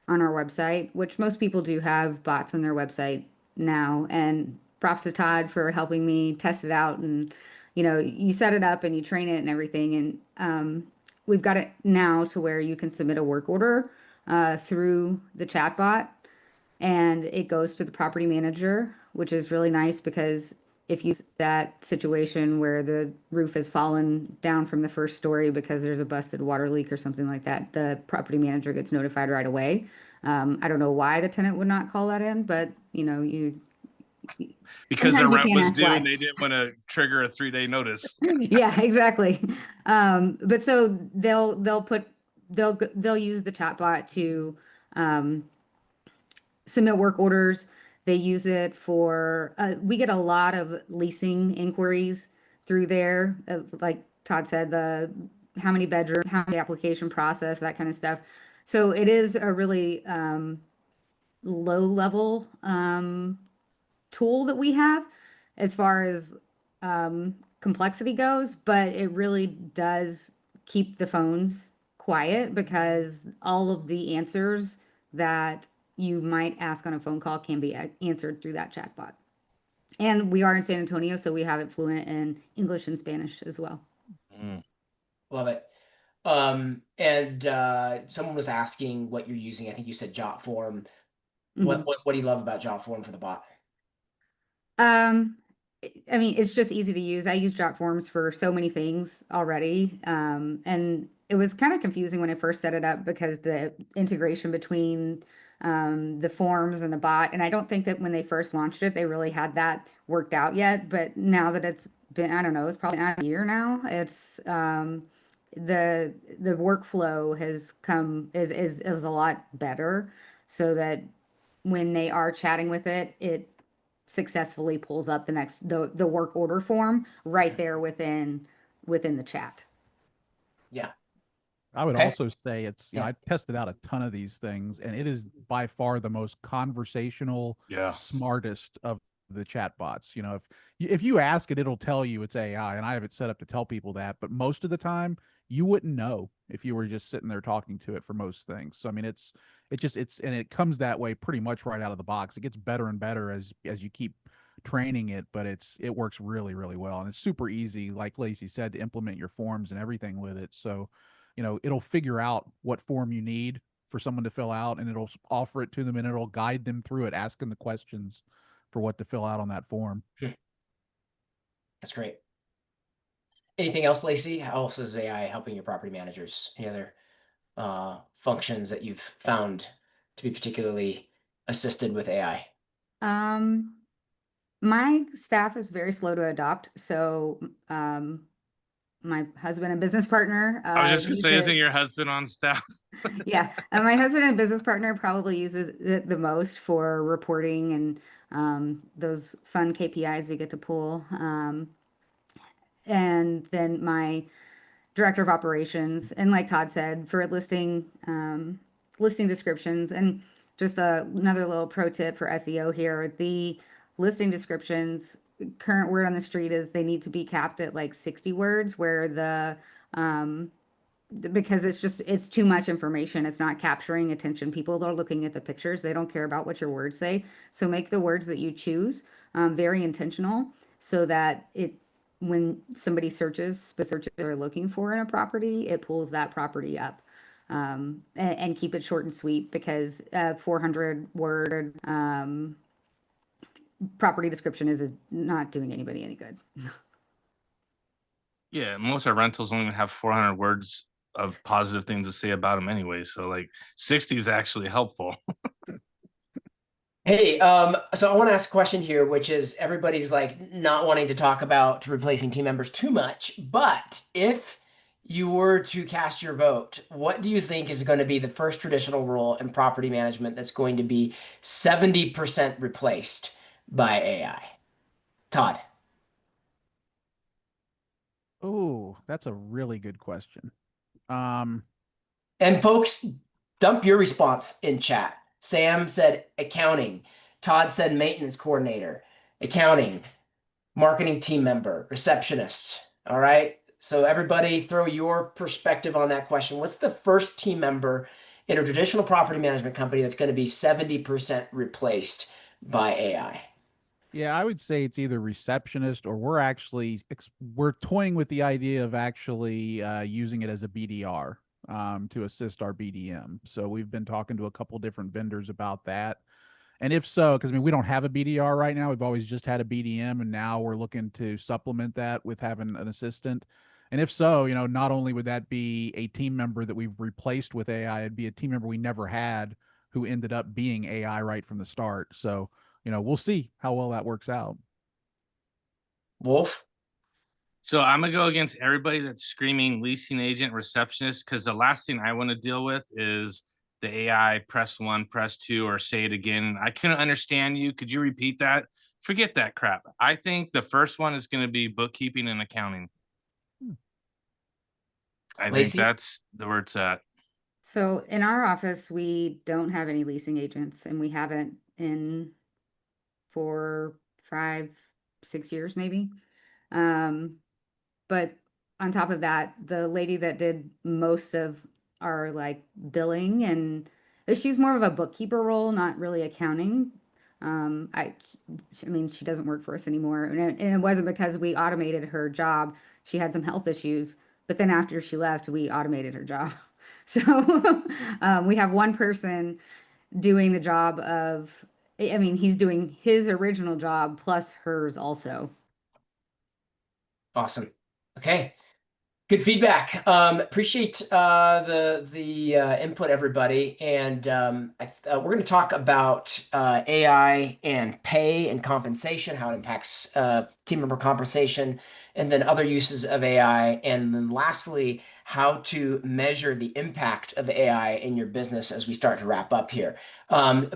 on our website, which most people do have bots on their website now. And props to Todd for helping me test it out. And, you set it up and you train it and everything. And we've got it now to where you can submit a work order through the chat bot, and it goes to the property manager, which is really nice because if you that situation where the roof has fallen down from the first story because there's a busted water leak or something like that, the property manager gets notified right away. I don't know why the tenant would not call that in, but because their sometimes you rent can't was ask due why. and they didn't want to trigger a 3-day notice. Yeah, exactly. But so they'll use the chatbot to submit work orders. They use it for, we get a lot of leasing inquiries through there. Like Todd said, how many bedrooms, how many application process, that kind of stuff. So it is a really low level tool that we have as far as complexity goes, but it really does keep the phones quiet because all of the answers that you might ask on a phone call can be answered through that chatbot. And we are in San Antonio, so we have it fluent in English and Spanish as well. Love it. And someone was asking what you're using. I think you said Jotform. What do you love about Jotform for the bot? I mean, it's just easy to use. I use Jotforms for so many things already. And it was kind of confusing when I first set it up because the integration between the forms and the bot. And I don't think that when they first launched it, they really had that worked out yet. But now that it's been, I don't know, it's probably not a year now. It's the workflow has come is a lot better, so that when they are chatting with it, it successfully pulls up the work order form right there within the chat. Yeah. I would Okay. also say it's, I tested out a ton of these things, and it is by far the most conversational, smartest of the chat bots. If you ask it, it'll tell you it's AI, and I have it set up to tell people that, but most of the time you wouldn't know if you were just sitting there talking to it for most things. So I mean, it's and it comes that way pretty much right out of the box. It gets better and better as you keep training it, but it works really, really well, and it's super easy, like Lacy said, to implement your forms and everything with it. So it'll figure out what form you need for someone to fill out, and it'll offer it to them, and it'll guide them through it, asking the questions for what to fill out on that form. That's great. Anything else, Lacy? How else is AI helping your property managers? Any other functions that you've found to be particularly assisted with AI? My staff is very slow to adopt, so my husband and business partner I was just gonna use say, it. isn't your husband on staff? Yeah, my husband and business partner probably uses it the most for reporting and those fun KPIs we get to pull. And then my director of operations, and like Todd said, for listing descriptions. And just another little pro tip for SEO here: the listing descriptions, current word on the street is they need to be capped at like 60 words, where because it's too much information. It's not capturing attention. People are looking at the pictures. They don't care about what your words say. So make the words that you choose very intentional, so that when somebody searches specifically they're looking for in a property, it pulls that property up. And keep it short and sweet, because 400 word property description is not doing anybody any good. Yeah, most of our rentals don't even have 400 words of positive things to say about them anyway. So like 60 is actually helpful. Hey, so I want to ask a question here, which is everybody's like not wanting to talk about replacing team members too much, but if you were to cast your vote, what do you think is going to be the first traditional role in property management that's going to be 70% replaced by AI? Todd. Oh, that's a really good question. Um, And folks, dump your response in chat. Sam said accounting. Todd said maintenance coordinator, accounting, marketing team member, receptionist. All right. So everybody throw your perspective on that question. What's the first team member in a traditional property management company that's going to be 70% replaced by AI? yeah, I would say it's either receptionist, or we're toying with the idea of actually using it as a BDR to assist our BDM. So we've been talking to a couple different vendors about that. And if so, because I mean, we don't have a BDR right now. We've always just had a BDM, and now we're looking to supplement that with having an assistant. And if so, not only would that be a team member that we've replaced with AI, it'd be a team member we never had who ended up being AI right from the start. So, we'll see how well that works out. Wolf? So I'm gonna go against everybody that's screaming leasing agent, receptionist, because the last thing I want to deal with is the AI press one, press two, or say it again. I couldn't understand you. Could you repeat that? Forget that crap. I think the first one is going to be bookkeeping and accounting. I think Lacy? that's the where it's at. So in our office, we don't have any leasing agents, and we haven't in 4, 5, 6 years maybe. Um, but on top of that, the lady that did most of our like billing, and she's more of a bookkeeper role, not really accounting. I mean, she doesn't work for us anymore, and it wasn't because we automated her job. She had some health issues, but then after she left, we automated her job. So we have one person doing the job of, I mean, he's doing his original job plus hers also. Awesome. Okay. Good feedback. Appreciate the input, everybody. And we're going to talk about AI and pay and compensation, how it impacts team member compensation, and then other uses of AI. And then lastly, how to measure the impact of AI in your business as we start to wrap up here. I want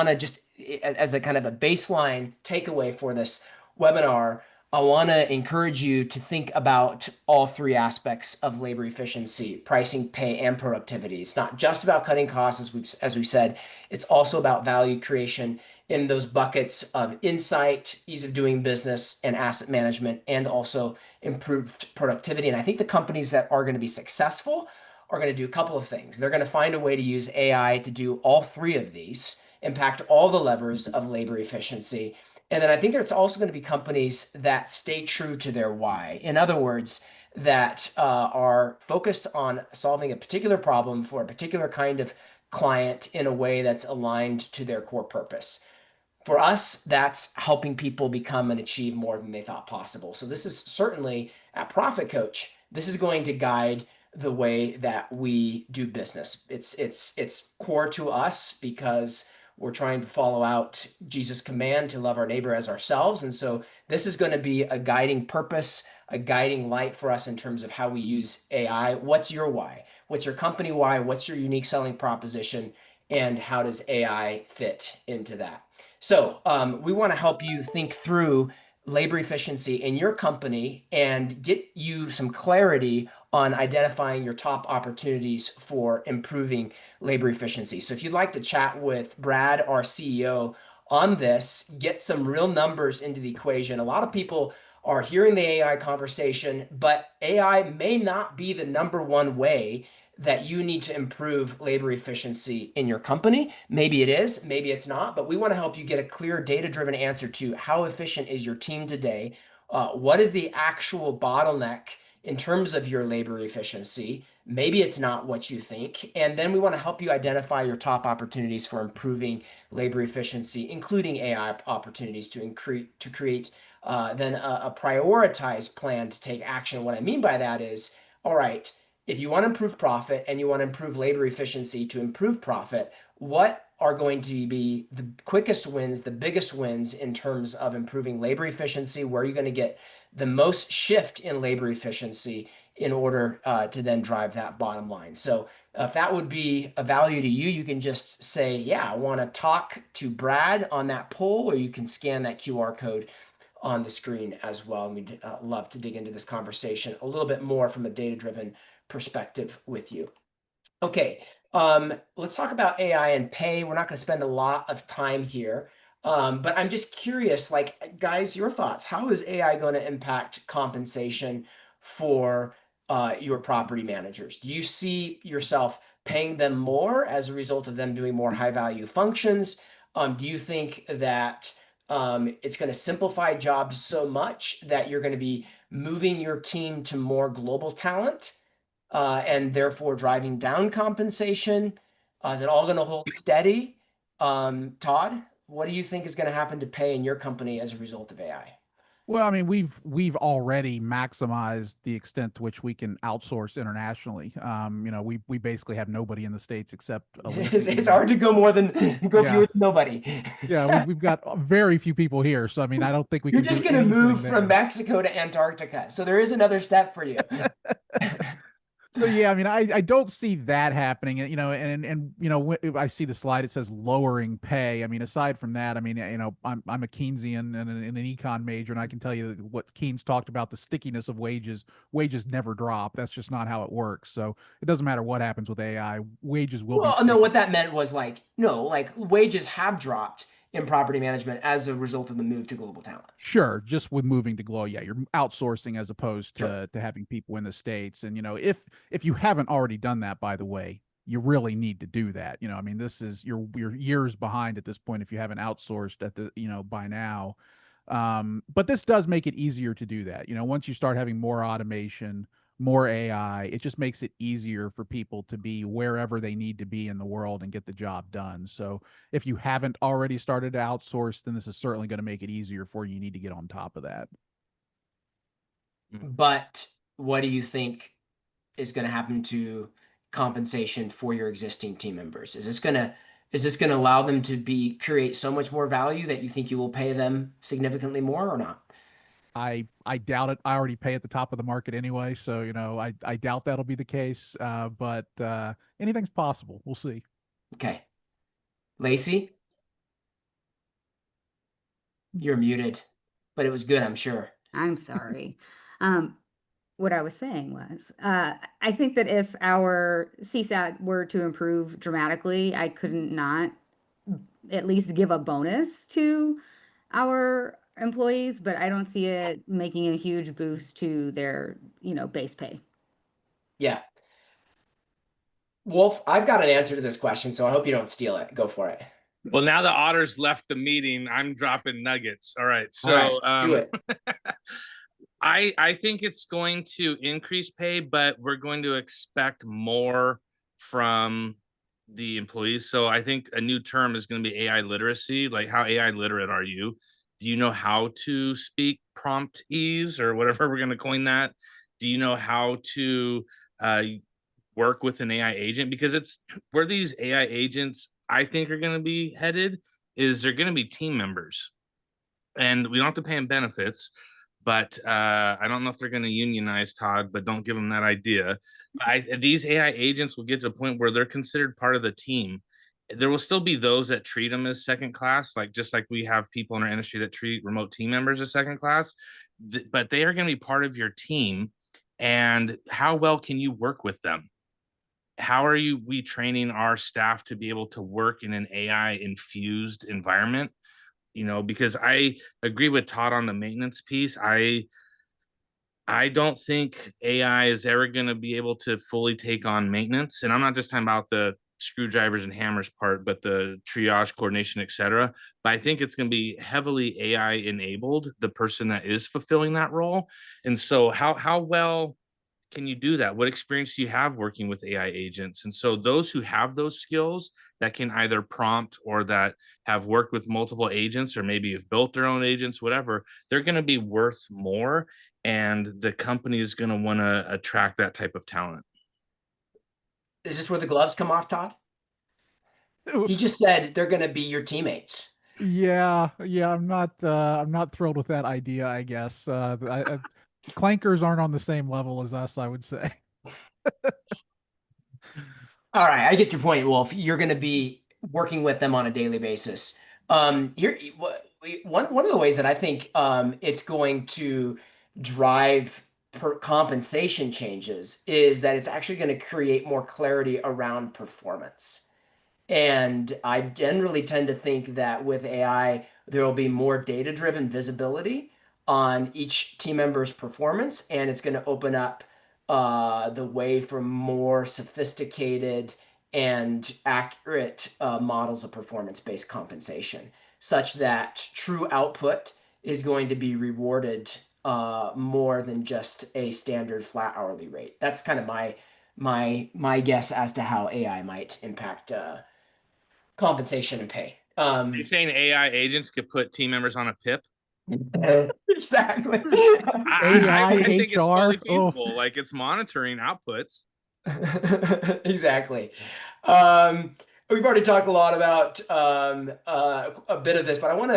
to just, as a kind of a baseline takeaway for this webinar, I want to encourage you to think about all three aspects of labor efficiency: pricing, pay, and productivity. It's not just about cutting costs, as we've said. It's also about value creation in those buckets of insight, ease of doing business, and asset management, and also improved productivity. And I think the companies that are going to be successful are going to do a couple of things. They're going to find a way to use AI to do all three of these, impact all the levers of labor efficiency. And then I think there's also going to be companies that stay true to their why. In other words, that are focused on solving a particular problem for a particular kind of client in a way that's aligned to their core purpose. For us, that's helping people become and achieve more than they thought possible. So this is certainly at Profit Coach, this is going to guide the way that we do business. It's core to us because We're trying to follow out Jesus' command to love our neighbor as ourselves. And so this is going to be a guiding purpose, a guiding light for us in terms of how we use AI. What's your why? What's your company why? What's your unique selling proposition? And how does AI fit into that? So we want to help you think through labor efficiency in your company and get you some clarity on identifying your top opportunities for improving labor efficiency. So if you'd like to chat with Brad, our CEO, on this, get some real numbers into the equation. A lot of people are hearing the AI conversation, but AI may not be the number one way that you need to improve labor efficiency in your company. Maybe it is, maybe it's not, but we want to help you get a clear data-driven answer to how efficient is your team today? What is the actual bottleneck in terms of your labor efficiency? Maybe it's not what you think. And then we want to help you identify your top opportunities for improving labor efficiency, including AI opportunities to create then a prioritized plan to take action. What I mean by that is, all right, if you want to improve profit and you want to improve labor efficiency to improve profit, what are going to be the quickest wins, the biggest wins in terms of improving labor efficiency? Where are you going to get the most shift in labor efficiency in order to then drive that bottom line? So if that would be a value to you, you can just say, yeah, I want to talk to Brad on that poll, or you can scan that QR code on the screen as well. And we'd love to dig into this conversation a little bit more from a data-driven perspective with you. Okay, let's talk about AI and pay. We're not going to spend a lot of time here, but I'm just curious, like, guys, your thoughts. How is AI going to impact compensation for your property managers? Do you see yourself paying them more as a result of them doing more high-value functions? Do you think that it's going to simplify jobs so much that you're going to be moving your team to more global talent? And therefore driving down compensation? Is it all going to hold steady? Todd, what do you think is going to happen to pay in your company as a result of AI? Well, I mean, we've already maximized the extent to which we can outsource internationally. We basically have nobody in the States except Lacy. It's hard to go more than fewer than nobody. Yeah, we've got very few people here, so I mean, I don't think we You're can just do going to move anything from there. Mexico to Antarctica, so there is another step for you. So yeah, I mean, I don't see that happening. I see the slide. It says lowering pay. I mean, aside from that, I mean, I'm a Keynesian and an econ major, and I can tell you what Keynes talked about, the stickiness of wages. Wages never drop. That's just not how it works. So it doesn't matter what happens with AI. Wages will be Well, sticky. no, what that meant was like wages have dropped in property management as a result of the move to global talent. Sure, just with moving to Glow, yeah, you're outsourcing as opposed Sure. to having people in the States. And if you haven't already done that, by the way, you really need to do that. I mean, this is you're years behind at this point if you haven't outsourced at the by now. But this does make it easier to do that. Once you start having more automation, more AI, it just makes it easier for people to be wherever they need to be in the world and get the job done. So if you haven't already started to outsource, then this is certainly going to make it easier for you. You need to get on top of that. But what do you think is going to happen to compensation for your existing team members? Is this going to allow them to create so much more value that you think you will pay them significantly more or not? I doubt it. I already pay at the top of the market anyway, so I doubt that'll be the case. But anything's possible. We'll see. Okay. Lacy, you're muted, but it was good, I'm sure. I'm sorry. What I was saying was, I think that if our CSAT were to improve dramatically, I couldn't not at least give a bonus to our employees, but I don't see it making a huge boost to their, base pay. Yeah. Wolf, I've got an answer to this question, so I hope you don't steal it. Go for it. Well, now the Otters left the meeting, I'm dropping nuggets. All right. So All right, do it. I think it's going to increase pay, but we're going to expect more from the employees. So I think a new term is going to be AI literacy. Like, how AI literate are you? Do you know how to speak prompt ease or whatever we're going to coin that? Do you know how to work with an AI agent? Because it's where these AI agents I think are going to be headed is they're going to be team members, and we don't have to pay them benefits. But I don't know if they're going to unionize, Todd, but don't give them that idea. These AI agents will get to a point where they're considered part of the team. There will still be those that treat them as second class, like just like we have people in our industry that treat remote team members as second class, but they are going to be part of your team. And how well can you work with them? How are we training our staff to be able to work in an AI infused environment? Because I agree with Todd on the maintenance piece. I don't think AI is ever going to be able to fully take on maintenance. And I'm not just talking about the screwdrivers and hammers part, but the triage, coordination, et cetera. But I think it's going to be heavily AI enabled, the person that is fulfilling that role. And so how well can you do that? What experience do you have working with AI agents? And so those who have those skills that can either prompt or that have worked with multiple agents or maybe have built their own agents, whatever, they're going to be worth more. And the company is going to want to attract that type of talent. Is this where the gloves come off, Todd? He just said they're going to be your teammates. Yeah, I'm not thrilled with that idea, I guess. Clankers aren't on the same level as us, I would say. All right, I get your point, Wolf. You're going to be working with them on a daily basis. Here, one of the ways that I think it's going to drive compensation changes is that it's actually going to create more clarity around performance. And I generally tend to think that with AI, there will be more data-driven visibility on each team member's performance, and it's going to open up the way for more sophisticated and accurate models of performance-based compensation, such that true output is going to be rewarded more than just a standard flat hourly rate. That's kind of my guess as to how AI might impact compensation and pay. Are you saying AI agents could put team members on a PIP? Exactly. I think it's totally HR. feasible. Like it's monitoring outputs. Exactly. We've already talked a lot about a bit of this, but I want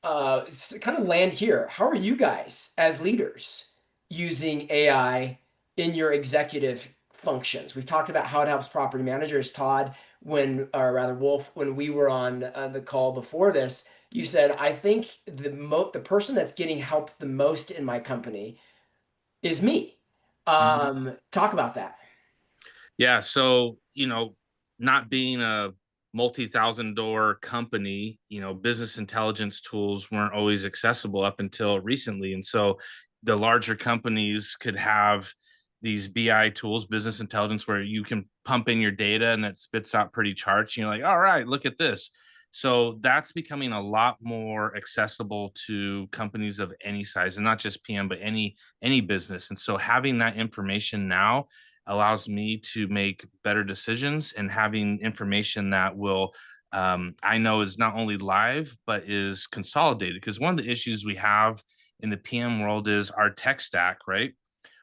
to kind of land here. How are you guys as leaders using AI in your executive functions? We've talked about how it helps property managers. Todd, or rather Wolf, when we were on the call before this, you said, I think the person that's getting helped the most in my company is me. Talk about that. Yeah. So, not being a multi-thousand-door company, business intelligence tools weren't always accessible up until recently. And so the larger companies could have these BI tools, business intelligence, where you can pump in your data and that spits out pretty charts. And you're like, all right, look at this. So that's becoming a lot more accessible to companies of any size, and not just PM, but any business. And so having that information now allows me to make better decisions, and having information that will I know is not only live but is consolidated. Because one of the issues we have in the PM world is our tech stack, right?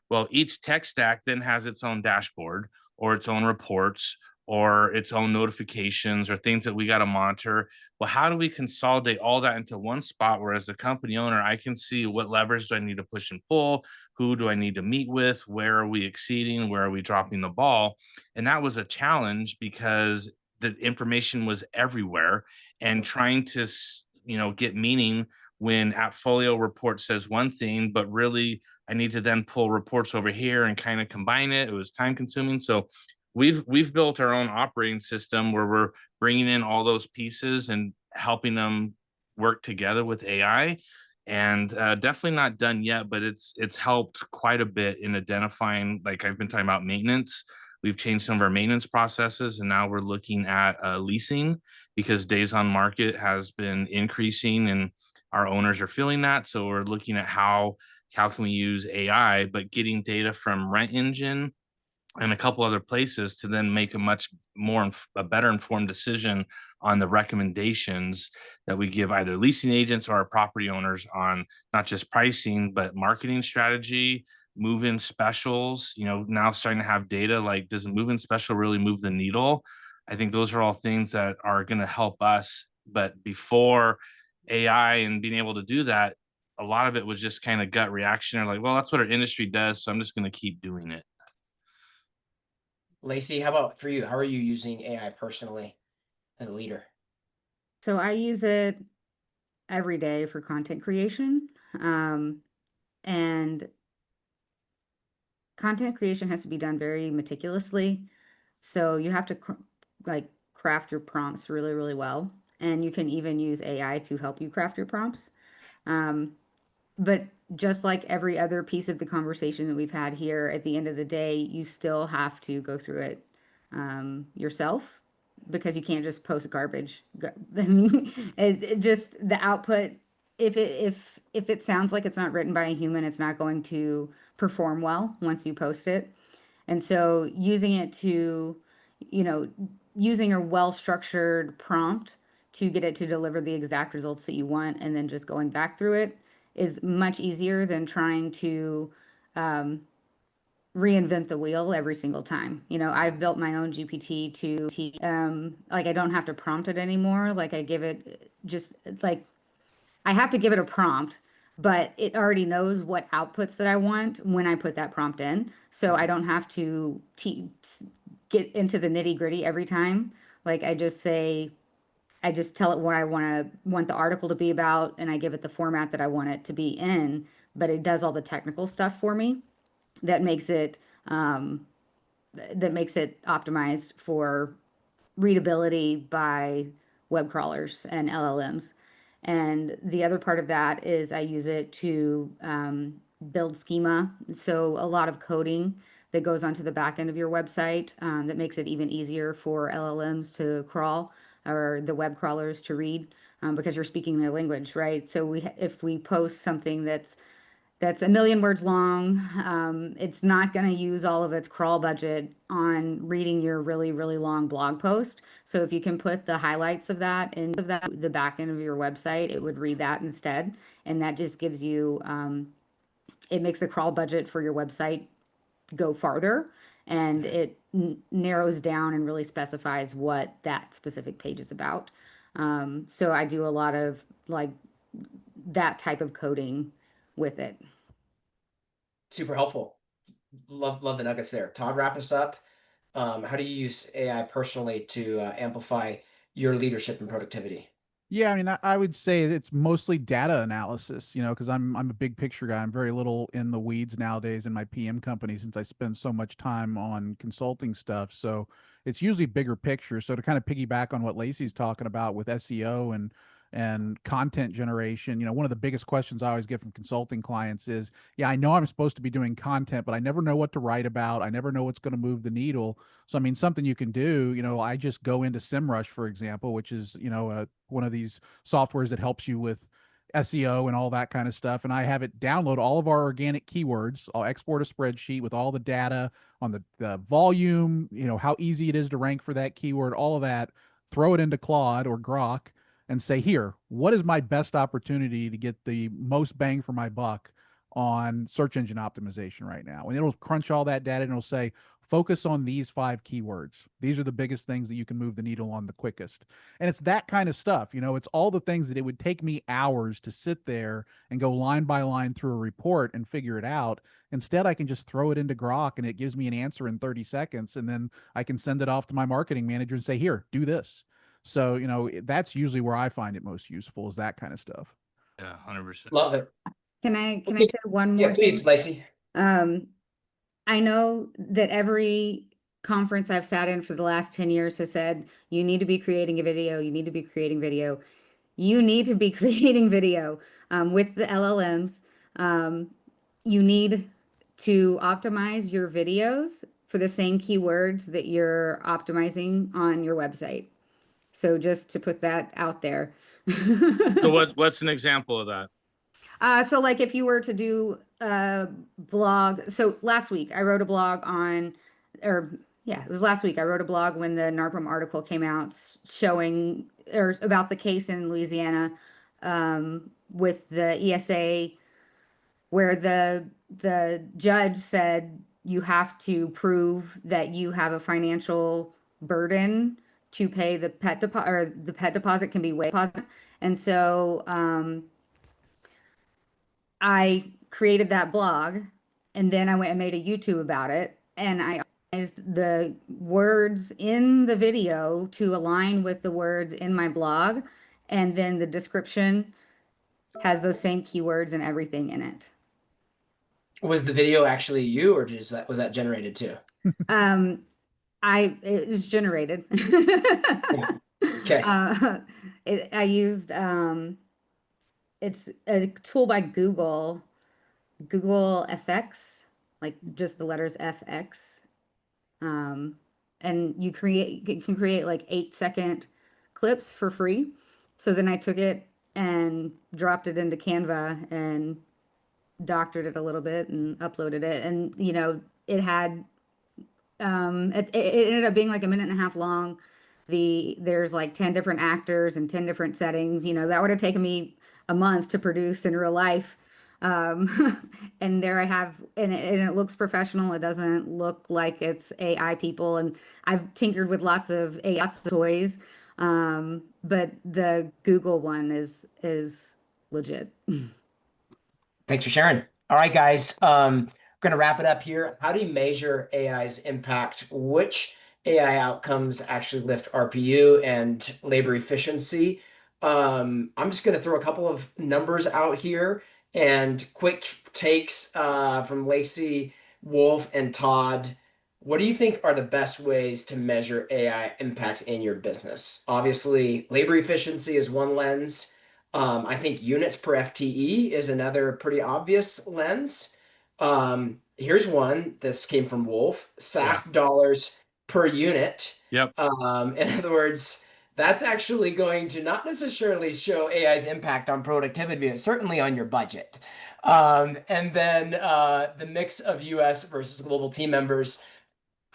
Well, each tech stack then has its own dashboard or its own reports or its own notifications or things that we got to monitor. Well, how do we consolidate all that into one spot where, as the company owner, I can see what levers do I need to push and pull? Who do I need to meet with? Where are we exceeding? Where are we dropping the ball? And that was a challenge because the information was everywhere, and trying to, get meaning when Appfolio report says one thing, but really I need to then pull reports over here and kind of combine it. It was time consuming. So we've built our own operating system where we're bringing in all those pieces and helping them work together with AI. And definitely not done yet, but it's helped quite a bit in identifying, like I've been talking about maintenance. We've changed some of our maintenance processes, and now we're looking at leasing, because days on market has been increasing and our owners are feeling that. So we're looking at how can we use AI, but getting data from Rent Engine and a couple other places to then make a much more a better informed decision on the recommendations that we give either leasing agents or our property owners on not just pricing but marketing strategy, move-in specials. Now starting to have data like, does a move-in special really move the needle I think those are all things that are going to help us. But before AI and being able to do that, a lot of it was just kind of gut reaction, or like, well, that's what our industry does, so I'm just going to keep doing it. Lacy, how about for you? How are you using AI personally as a leader? So I use it every day for content creation. And content creation has to be done very meticulously. So you have to like craft your prompts really, really well. And you can even use AI to help you craft your prompts. But just like every other piece of the conversation that we've had here, at the end of the day, you still have to go through it yourself, because you can't just post garbage. I mean, it just the output. If it sounds like it's not written by a human, it's not going to perform well once you post it. And so using it to, you know, using a well-structured prompt to get it to deliver the exact results that you want, and then just going back through it is much easier than trying to reinvent the wheel every single time. You know, I've built my own GPT to, like, I don't have to prompt it anymore. Like, I give it just like, I have to give it a prompt, but it already knows what outputs that I want when I put that prompt in. So I don't have to get into the nitty gritty every time. Like, I just say, I just tell it what I want the article to be about, and I give it the format that I want it to be in, but it does all the technical stuff for me that makes it optimized for readability by web crawlers and LLMs. And the other part of that is I use it to build schema. So a lot of coding that goes onto the back end of your website that makes it even easier for LLMs to crawl, or the web crawlers to read, because you're speaking their language, right? So if we post something that's a million words long, it's not going to use all of its crawl budget on reading your really, really long blog post. So if you can put the highlights of that into the back end of your website, it would read that instead. And that just gives you, it makes the crawl budget for your website go farther, and it narrows down and really specifies what that specific page is about. So I do a lot of like that type of coding with it. Super helpful. Love the nuggets there. Todd, wrap us up. How do you use AI personally to amplify your leadership and productivity? Yeah, I mean, I would say it's mostly data analysis, because I'm a big picture guy. I'm very little in the weeds nowadays in my PM company, since I spend so much time on consulting stuff. So it's usually bigger picture. So to kind of piggyback on what Lacy's talking about with SEO and content generation, one of the biggest questions I always get from consulting clients is, yeah, I know I'm supposed to be doing content, but I never know what to write about. I never know what's going to move the needle. So, I mean, something you can do, I just go into SEMrush, for example, which is, one of these softwares that helps you with SEO and all that kind of stuff. And I have it download all of our organic keywords. I'll export a spreadsheet with all the data on the volume, how easy it is to rank for that keyword, all of that, throw it into Claude or Grok and say, here, what is my best opportunity to get the most bang for my buck on search engine optimization right now? And it'll crunch all that data and it'll say, focus on these 5 keywords. These are the biggest things that you can move the needle on the quickest. And it's that kind of stuff. It's all the things that it would take me hours to sit there and go line by line through a report and figure it out. Instead, I can just throw it into Grok and it gives me an answer in 30 seconds. And then I can send it off to my marketing manager and say, here, do this. So, that's usually where I find it most useful, is that kind of stuff. Yeah, 100%. Love it. Can I say one more Yeah, please, thing? Lacy. I know that every conference I've sat in for the last 10 years has said, you need to be creating a video, you need to be creating video. You need to be creating video with the LLMs. You need to optimize your videos for the same keywords that you're optimizing on your website. So just to put that out there. So what's an example of that? So like if you were to do a blog, so last week I wrote a blog on, or yeah, it was last week I wrote a blog when the NARPM article came out showing or about the case in Louisiana with the ESA, where the judge said you have to prove that you have a financial burden to pay the pet deposit, or the pet deposit can be waived. And so I created that blog, and then I went and made a YouTube about it, and I organized the words in the video to align with the words in my blog, and then the description has those same keywords and everything in it. Was the video actually you, or was that generated too? It was generated. Okay. I used it's a tool by Google FX, like just the letters FX. And you can create like 8-second clips for free. So then I took it and dropped it into Canva and doctored it a little bit and uploaded it. And, you know, it had, it ended up being like a minute and a half long. There's like 10 different actors and 10 different settings. You know, that would have taken me a month to produce in real life. And there I have, and it looks professional. It doesn't look like it's AI people. And I've tinkered with lots of AI toys. But the Google one is legit. Thanks for sharing. All right, guys. We're gonna wrap it up here. How do you measure AI's impact? Which AI outcomes actually lift RPU and labor efficiency? I'm just gonna throw a couple of numbers out here and quick takes from Lacy, Wolf, and Todd. What do you think are the best ways to measure AI impact in your business? Obviously, labor efficiency is one lens. I think units per FTE is another pretty obvious lens. Here's one. This came from Wolf. SaaS dollars per unit. Yep. In other words, that's actually going to not necessarily show AI's impact on productivity, but certainly on your budget. And then the mix of US versus global team members.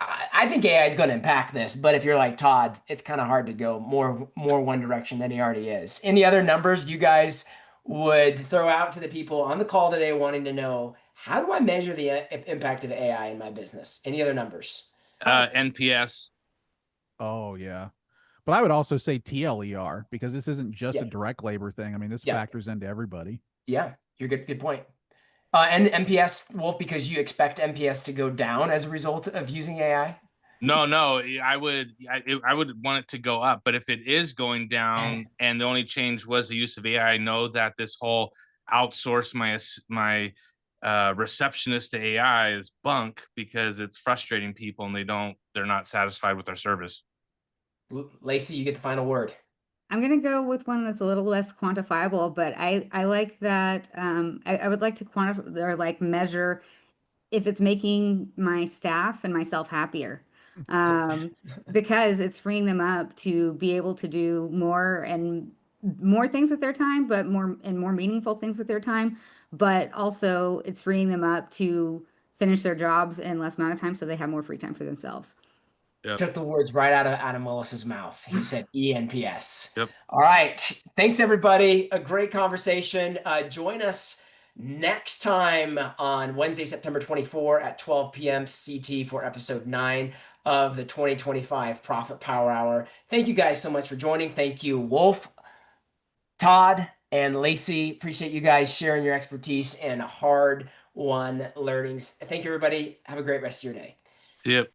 I think AI is going to impact this, but if you're like Todd, it's kind of hard to go more one direction than he already is. Any other numbers you guys would throw out to the people on the call today wanting to know, how do I measure the impact of AI in my business? Any other numbers? NPS. Oh yeah. But I would also say TLER, because this isn't just a direct labor thing. I mean, this factors into everybody. Yeah, you're good point. And NPS, Wolf, because you expect NPS to go down as a result of using AI? No, I would want it to go up. But if it is going down and the only change was the use of AI, I know that this whole outsource my receptionist to AI is bunk, because it's frustrating people and they're not satisfied with their service. Lacy, you get the final word. I'm going to go with one that's a little less quantifiable, but I like that. I would like to quantify or like measure if it's making my staff and myself happier, because it's freeing them up to be able to do more things with their time, but more meaningful things with their time. But also it's freeing them up to finish their jobs in less amount of time, so they have more free time for themselves. Yep. Took the words right out of Adam Willis's mouth. He said ENPS. Yep. All right. Thanks, everybody. A great conversation. Join us next time on Wednesday, September 24 at 12 p.m. CT for episode 9 of the 2025 Profit Power Hour. Thank you guys so much for joining. Thank you, Wolf, Todd, and Lacy. Appreciate you guys sharing your expertise and hard-won learnings. Thank you, everybody. Have a great rest of your day. Yep.